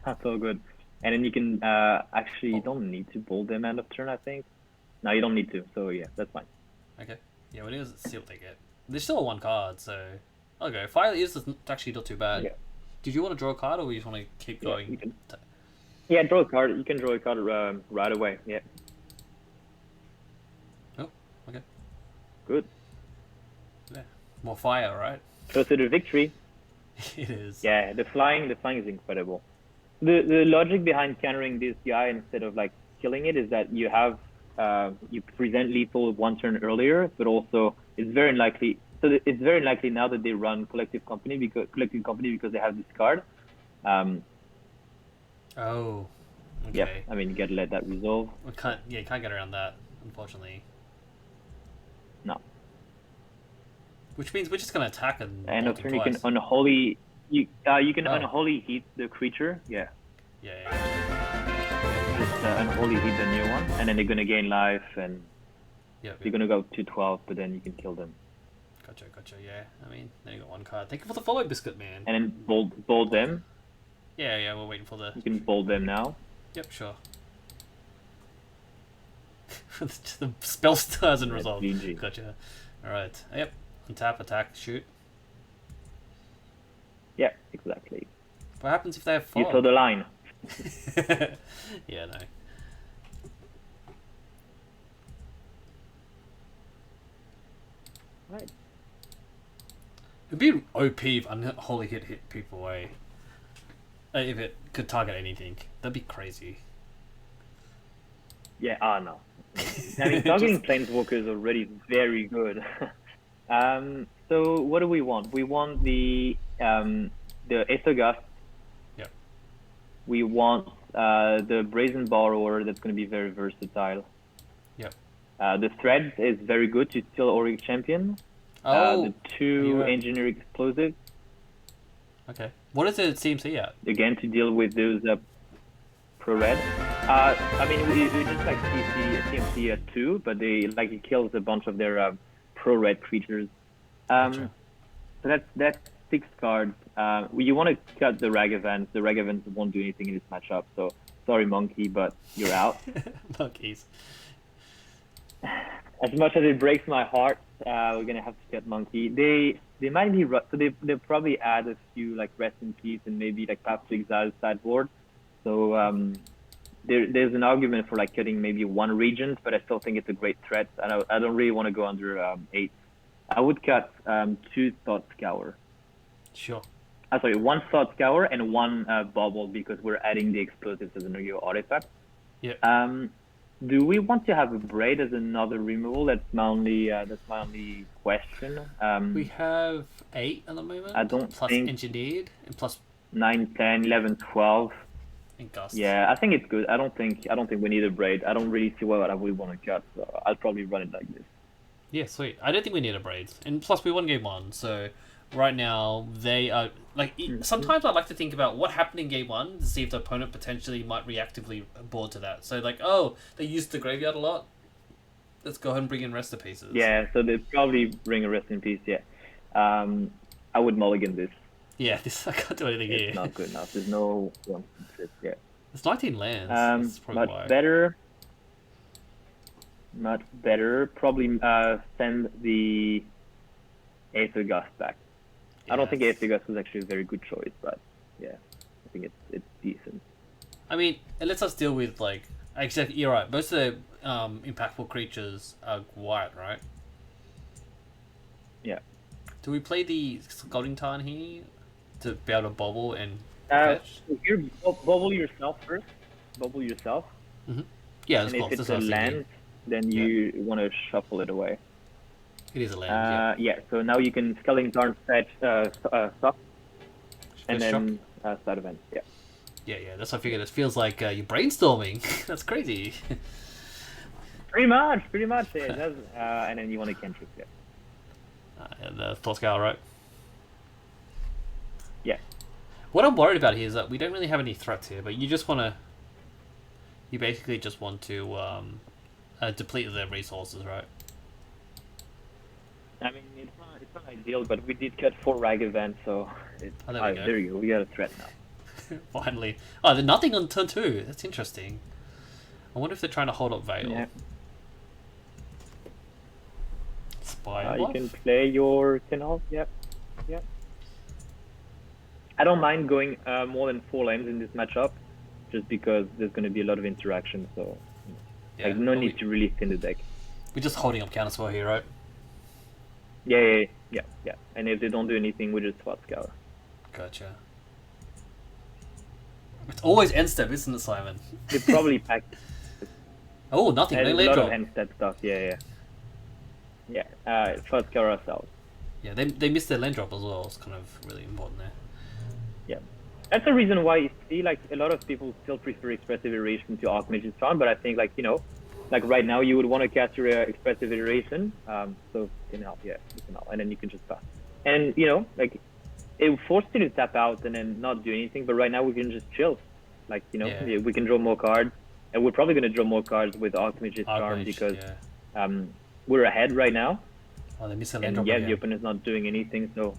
That's all good. And then you can actually you don't need to bold them end of turn, I think. No, you don't need to. So yeah, that's fine. Okay. Yeah, we need to see what they get. There's still 1 card, so okay. Fire is actually not too bad. Yeah. Did you want to draw a card, or you just want to keep going? You can, draw a card. You can draw a card right away. Yeah. Oh, okay. Good. Yeah. More fire, right? Close to the victory. It is. Yeah, the flying is incredible. The logic behind countering this guy instead of like killing it is that you have you present lethal 1 turn earlier, but also it's very unlikely. So it's very likely now that they run collective company because they have this card. Oh. Okay. Yeah, I mean you gotta let that resolve. We can't. Yeah, you can't get around that, unfortunately. No. Which means we're just gonna attack and. And bolt turn him you can twice. unholy. You can Oh. unholy heat the creature. Yeah. Yeah. Just unholy heat the new one, and then they're gonna gain life, and Yep. you're gonna go to 12, but then you can kill them. Gotcha. Yeah. I mean, then you got 1 card. Thank you for the follow, Biscuit Man. And then bold them. Yeah. We're waiting for the. You can bold them now. Yep. Sure. The spell still hasn't resolved. GG. Gotcha. All right. Yep. Untap, attack, shoot. Yeah, exactly. What happens if they have You fog? saw the line. Yeah, no. Right. It'd be OP if Unholy hit people away. If it could target anything. That'd be crazy. Yeah, no. I mean, targeting planeswalker is already very good. So what do we want? We want the Aether Gust. Yep. We want the Brazen Borrower that's going to be very versatile. Yep. The Thread is very good to steal Auric Champion. Oh. The 2 Engineer Explosive. Okay. What is the CMC at? Again, to deal with those pro-red. I mean, we just like CMC at 2, but it kills a bunch of their pro-red creatures. Gotcha. So that's 6 cards. You want to cut the Ragavans. The Ragavans won't do anything in this matchup, so sorry, Monkey, but you're out. Monkeys. As much as it breaks my heart, we're gonna have to cut Monkey. They might be so they'll probably add a few like Rest in Peace and maybe like Path to Exile sideboard. So there's an argument for like cutting maybe 1 Regent, but I still think it's a great threat. I don't really want to go under 8. I would cut 2 Thought Scour. Sure. Sorry, 1 Thought Scour and 1 Bubble because we're adding the explosives as a new artifact. Yeah. Do we want to have a Braid as another removal? That's my only question. We have 8 at the moment. I don't plus think engineered and plus 9, 10, 11, 12. and gust. Yeah, I think it's good. I don't think we need a Braid. I don't really see what I would want to cut, so I'll probably run it like this. Yeah, sweet. I don't think we need a braids, and plus we won game 1, so right now they are like. Sometimes I like to think about what happened in game 1 to see if the opponent potentially might reactively board to that. So like, oh, they used the graveyard a lot. Let's go ahead and bring in Rest of Pieces. Yeah, so they probably bring a Rest in Peace. Yeah, I would mulligan this. Yeah, I can't do anything here. It's not good enough. There's no one. Yeah. It's 19 lands. That's probably much why. better. Much better. Probably send the Aether Gust back. I don't think Aether Gust was actually a very good choice, but yeah, I think it's decent. I mean, it lets us deal with like. Except you're right. Most of the impactful creatures are white, right? Yeah. Do we play the Scalding Tarn here to be able to bobble and fetch? Here, bubble yourself first. Bubble yourself. Mm-hmm. Yeah, and if it's a land, then you want to shuffle it away. It is a land, Yeah. So now you can Skeleton Tarn fetch stuff, and First shock. then side event. Yeah. Yeah. That's what I figured. It feels like you're brainstorming. That's crazy. Pretty much. Yeah, it does. And then you want to cantrip. Yeah. The Thought Scour, right? Yeah. What I'm worried about here is that we don't really have any threats here, but you just want to. You basically just want to deplete their resources, right? I mean, it's not ideal, but we did cut 4 rag events, so Oh, there we go. there you go. We got a threat now. Finally. Oh, they're nothing on turn 2. That's interesting. I wonder if they're trying to hold up Veil. Yeah. Spire You can play your canal. Yep. Yep. I don't mind going more than 4 lanes in this matchup, just because there's going to be a lot of interaction. So, Yeah, like, no need to really thin the deck. We're just holding up counterspell here, right? Yeah. And if they don't do anything, we just Thought Scour. Gotcha. It's always end step, isn't it, Simon? They probably pack. Oh, nothing. No There's a land lot drop. of end step stuff. Yeah. Thought Scour ourselves. Yeah, they missed their land drop as well. It's kind of really important there. Yeah. That's the reason why you see, like, a lot of people still prefer Expressive Iteration to Archmage's Charm, but I think, like, you know, like right now you would want to cast your Expressive Iteration, so you can help, and then you can just pass. And, you know, like, it forced you to tap out and then not do anything, but right now we can just chill. Like, you know, Yeah. we can draw more cards, and we're probably going to draw more cards with Archmage's Charm because we're ahead right now. Oh, they missed their land And drop the again. opponent's not doing anything, so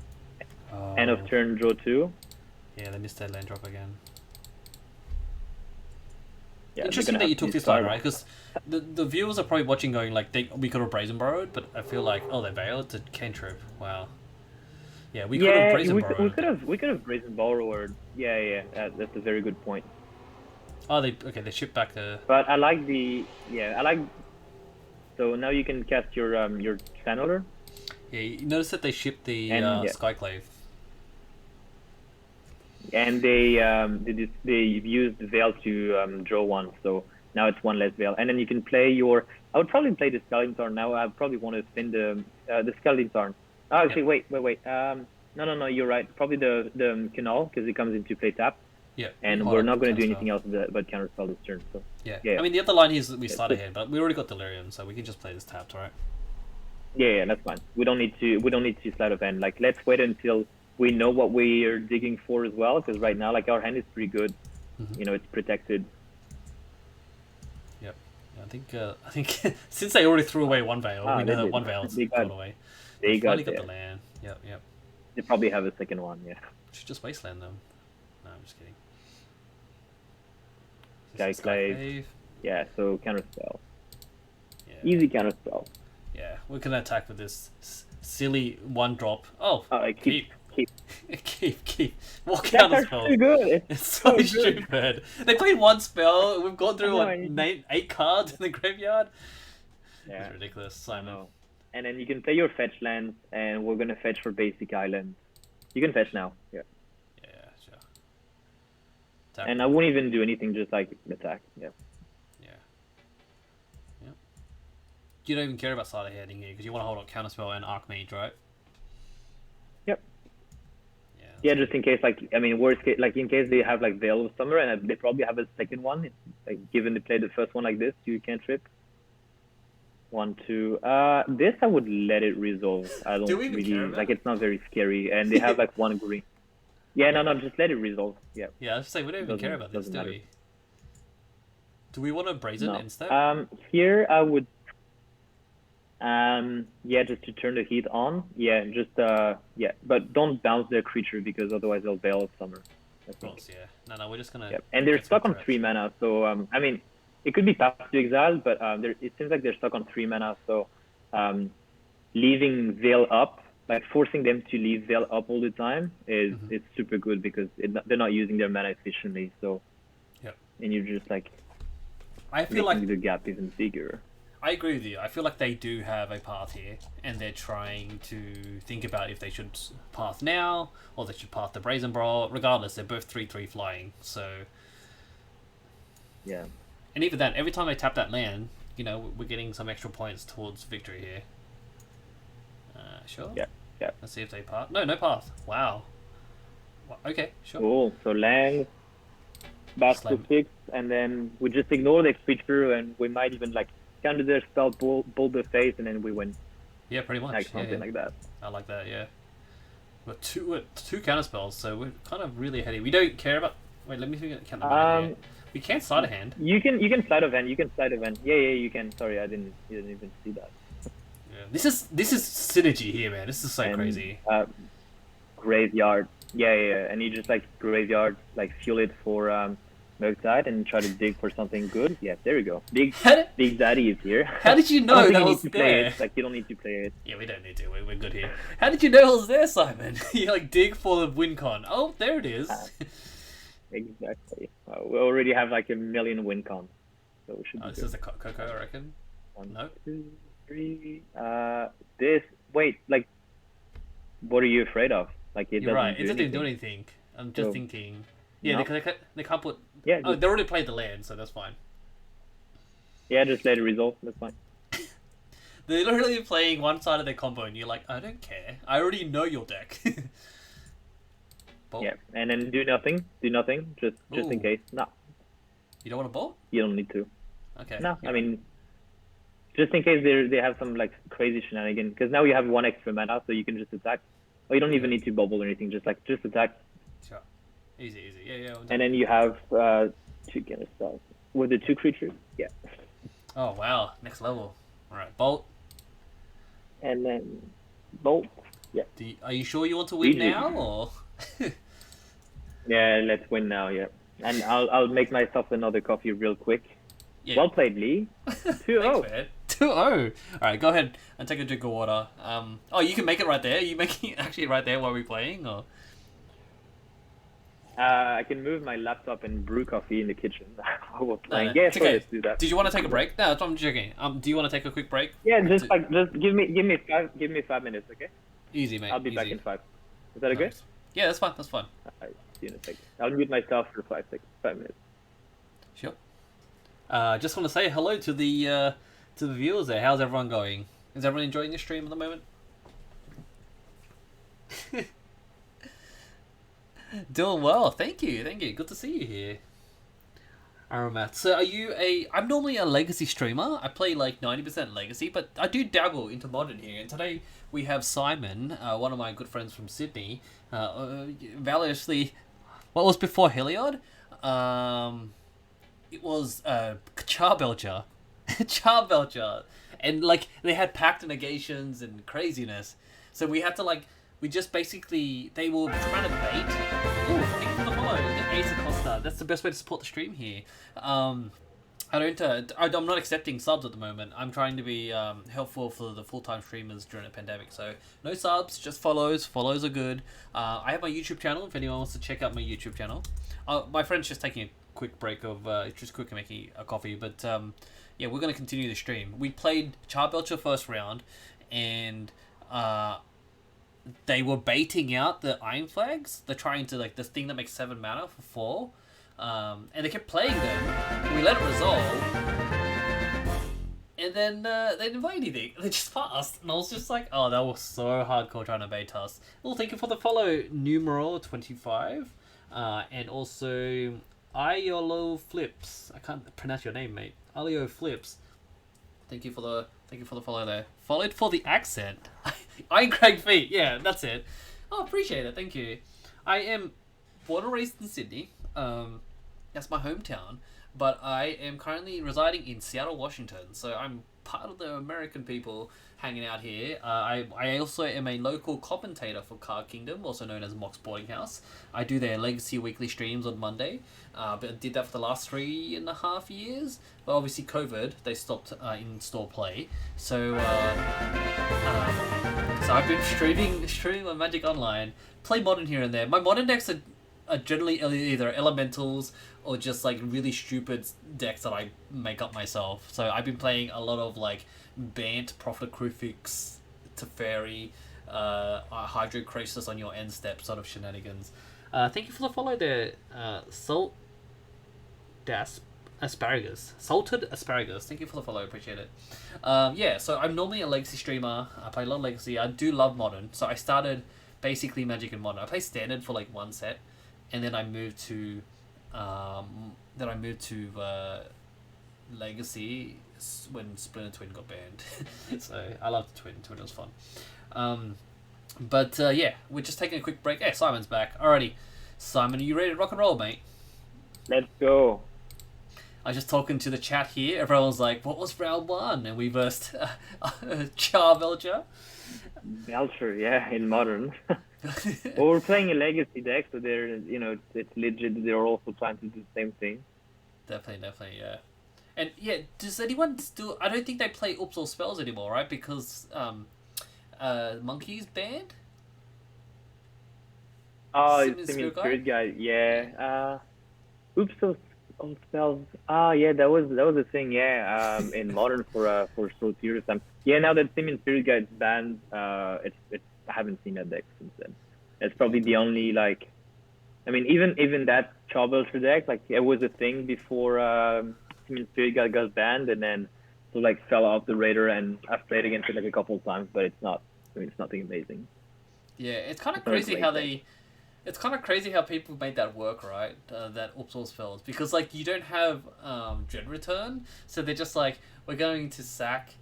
Oh. end of turn, draw 2. Yeah, they missed their land drop again. Yeah, Interesting that you took this line, right? Because the viewers are probably watching going like, we could have Brazen Borrowed, but I feel like, they bailed to cantrip. Wow. Yeah, we could have Brazen Borrowed. We could have Brazen Borrowed. Yeah. That's a very good point. Oh, they shipped back the... But I like so now you can cast your channeler. Yeah, you notice that they shipped the Skyclave. And they used Veil to draw 1, so now it's 1 less Veil. And then you can play your... I would probably play the Skeleton Tarn now. I probably want to spin the Skeleton Tarn. Oh, actually, wait. No, you're right. Probably the Canal, because it comes into play tap. Yeah. And we're not going to do anything else but counterspell this turn. So yeah. I mean, the other line is that we start ahead, but we already got Delirium, so we can just play this tapped, right? Yeah, that's fine. We don't need to slide of hand. Like, let's wait until we know what we are digging for as well, because right now, like, our hand is pretty good. Mm-hmm. You know, it's protected. Yep. Yeah, I think since they already threw away 1 Veil, we know that 1 Veil's gone away. They finally got the land. Yep. They probably have a second one. Yeah. Should just wasteland them. No, I'm just kidding. Skyclave. Yeah, so counterspell. Yeah. Easy counterspell. Yeah, we can attack with this silly 1 drop. Oh, keep. What counterspell? Too good. It's so stupid. They played 1 spell. We've gone through 8 cards in the graveyard. Yeah. It's ridiculous, Simon. And then you can play your fetch lands, and we're gonna fetch for basic island. You can fetch now. Yeah. Yeah, sure. Attack. And I won't even do anything, just like attack. Yeah. You don't even care about side heading here because you want to hold up counterspell and Archmage, right? Yep. Yeah, just in case, like, I mean, worst case, like, in case they have, like, Veil of Summer, and they probably have a second one. It's, like, given they play the first one like this, you can't trip. 1, 2. This I would let it resolve. I don't really, like, it's not very scary, and they have, like, 1 green. Yeah, no, just let it resolve. Yeah. Yeah, I was saying, we don't even care about this, do we? Do we want to Brazen instead? Here I would... just to turn the heat on. Yeah, but don't bounce their creature because otherwise they'll Veil of Summer. Of course, yeah. No, we're just gonna. Yep. And they're stuck on 3 mana, so I mean, it could be Path to Exile, but it seems like they're stuck on 3 mana, so leaving Veil up, like forcing them to leave Veil up all the time is it's super good because they're not using their mana efficiently. So, and you're just like, I feel like the gap even bigger. I agree with you. I feel like they do have a path here, and they're trying to think about if they should path now or they should path the Brazen Brawl. Regardless, they're both 3/3 flying. So yeah. And even then, every time they tap that land, you know, we're getting some extra points towards victory here. Sure. Yeah, yeah. Let's see if they path. No path. Wow. Okay, sure. Cool. So land, basket Slam. 6, and then we just ignore the creature, and we might even like counter their spell, bull the face, and then we win, Yeah, pretty much. like Yeah, something like that. I like that. Yeah. We're two counter spells, so we're kind of really heady. We don't care about. Wait, let me count the mana here. We can't side a hand. You can slide of hand. You can slide of hand. Yeah, you can. Sorry, you didn't even see that. Yeah. This is synergy here, man. This is so And, crazy. Graveyard. Yeah. And you just like graveyard, like fuel it for Murktide and try to dig for something good. Yeah, there we go. Big Daddy is here. How did you I don't know think that you was need to play there? it. Like you don't need to play it. Yeah, we don't need to. We're good here. How did you know it was there, Simon? You like dig for the win con. Oh, there it is. Exactly. We already have like a million win cons, so we should. Oh, this is a Coco, I reckon. One, No. 2, 3. This. Wait. Like, what are you afraid of? Like it You're doesn't right. do It doesn't do anything. anything. I'm just So, thinking. Yeah, no. they can't put. Yeah. Oh, Just, they already played the land, so that's fine. yeah. Just let it resolve. That's fine. They're literally playing one side of their combo, and you're like, I don't care. I already know your deck. Bolt. Yeah. And then do nothing. Do nothing. Just in Ooh. case. No. You don't want to bolt? You don't need to. Okay. No. Yeah. I mean, just in case they have some like crazy shenanigans. Because now you have 1 extra mana, so you can just attack. Or you don't even need to bubble or anything. Just attack. Sure. Easy. Yeah. And then you have 2 counter spells with the 2 creatures. Yeah. Oh wow, next level. All right, bolt. And then bolt. Yeah. Are you sure you want to win GG. now, or? Yeah, let's win now. Yeah. And I'll make myself another coffee real quick. Yeah. Well played, Lee. 2-0. Thanks, man. 2-0. All right, go ahead and take a drink of water. Oh, you can make it right there. Are you making it actually right there while we're playing, or? I can move my laptop and brew coffee in the kitchen while we're playing. No, Yeah, it's sure, okay. let's do that. Did you want to take a break? No, I'm joking. Do you want to take a quick break? Yeah, just give me 5 minutes, okay? Easy, mate. I'll be back in 5. Is that okay? Nice. Yeah, that's fine. That's fine. Alright, see you in a second. I'll mute myself for 5 minutes. Sure. Just want to say hello to the viewers there. How's everyone going? Is everyone enjoying the stream at the moment? Doing well, thank you. Good to see you here. Aromat. So I'm normally a legacy streamer. I play like 90% legacy, but I do dabble into modern here. And today we have Simon, one of my good friends from Sydney, valorously. What was before Heliod? It was Charbelcher. Charbelcher. And like they had pact negations and craziness. So we had to like we just basically they were trying to bait. Ooh, thank you for the follow. The Ace Acosta. That's the best way to support the stream here. I'm not accepting subs at the moment. I'm trying to be helpful for the full-time streamers during a pandemic. So no subs, just follows. Follows are good. I have my YouTube channel. If anyone wants to check out my YouTube channel, my friend's just taking a quick break of just quickly making a coffee. But yeah, we're gonna continue the stream. We played Charbelcher first round, and they were baiting out the Iron Flags. They're trying to like this thing that makes 7 mana for 4. And they kept playing them. And we let it resolve. And then they didn't play anything. They just passed. And I was just like, oh, that was so hardcore trying to bait us. Well, thank you for the follow, numeral25. And also, Iolo Flips. I can't pronounce your name, mate. Iolo Flips. Thank you for the follow there. Followed for the accent. Iron Craig feet. Yeah, that's it. Oh, appreciate it. Thank you. I am born and raised in Sydney. That's my hometown. But I am currently residing in Seattle, Washington. So I'm part of the American people hanging out here. I also am a local commentator for Card Kingdom, also known as Mox Boarding House. I do their Legacy weekly streams on Monday. But I did that for the last 3.5 years. But obviously COVID, they stopped in-store play. So I've been streaming my Magic Online. Play Modern here and there. My Modern decks are generally either Elementals or just like really stupid decks that I make up myself. So I've been playing a lot of like Bant, Prophet of Krufix, Teferi, Hydro Crisis on your end step sort of shenanigans. Thank you for the follow there, Salt Dasp. Asparagus. Salted asparagus. Thank you for the follow. Appreciate it. Yeah, so I'm normally a Legacy streamer. I play a lot of Legacy. I do love Modern. So I started basically Magic and Modern. I play Standard for like one set, and then I moved to, Legacy when Splinter Twin got banned. So I love the Twin. Twin was fun. But yeah, we're just taking a quick break. Hey, Simon's back. Alrighty. Simon, are you ready to rock and roll, mate? Let's go. I was just talking to the chat here. Everyone's like, what was round one? And we versed Char Belcher. Belcher, yeah, in Modern. Well, we're playing a Legacy deck, so they're, it's legit. They're also trying to do the same thing. Definitely, yeah. And yeah, does anyone still... I don't think they play Oops All Spells anymore, right? Because Monkey's banned? Oh, it's Simian Spirit Guide, yeah. Oops All Spells. Yeah, that was a thing, yeah. In Modern for so serious time. Yeah, now that Simian Spirit Guide's banned, I haven't seen that deck since then. It's probably the only even that Charbelcher deck, it was a thing before Simian Spirit Guide got banned, and then fell off the radar. And I've played against it a couple of times, but it's not. It's nothing amazing. Yeah, it's kind of crazy how they. It's kind of crazy how people made that work, right? That Oops All Spells, because you don't have Dread Return, so they're just we're going to sack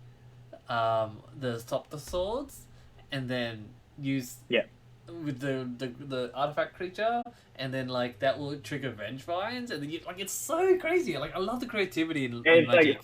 the Stop the Swords, and then use with the artifact creature, and then that will trigger Venge Vines, and then it's so crazy. I love the creativity in Magic.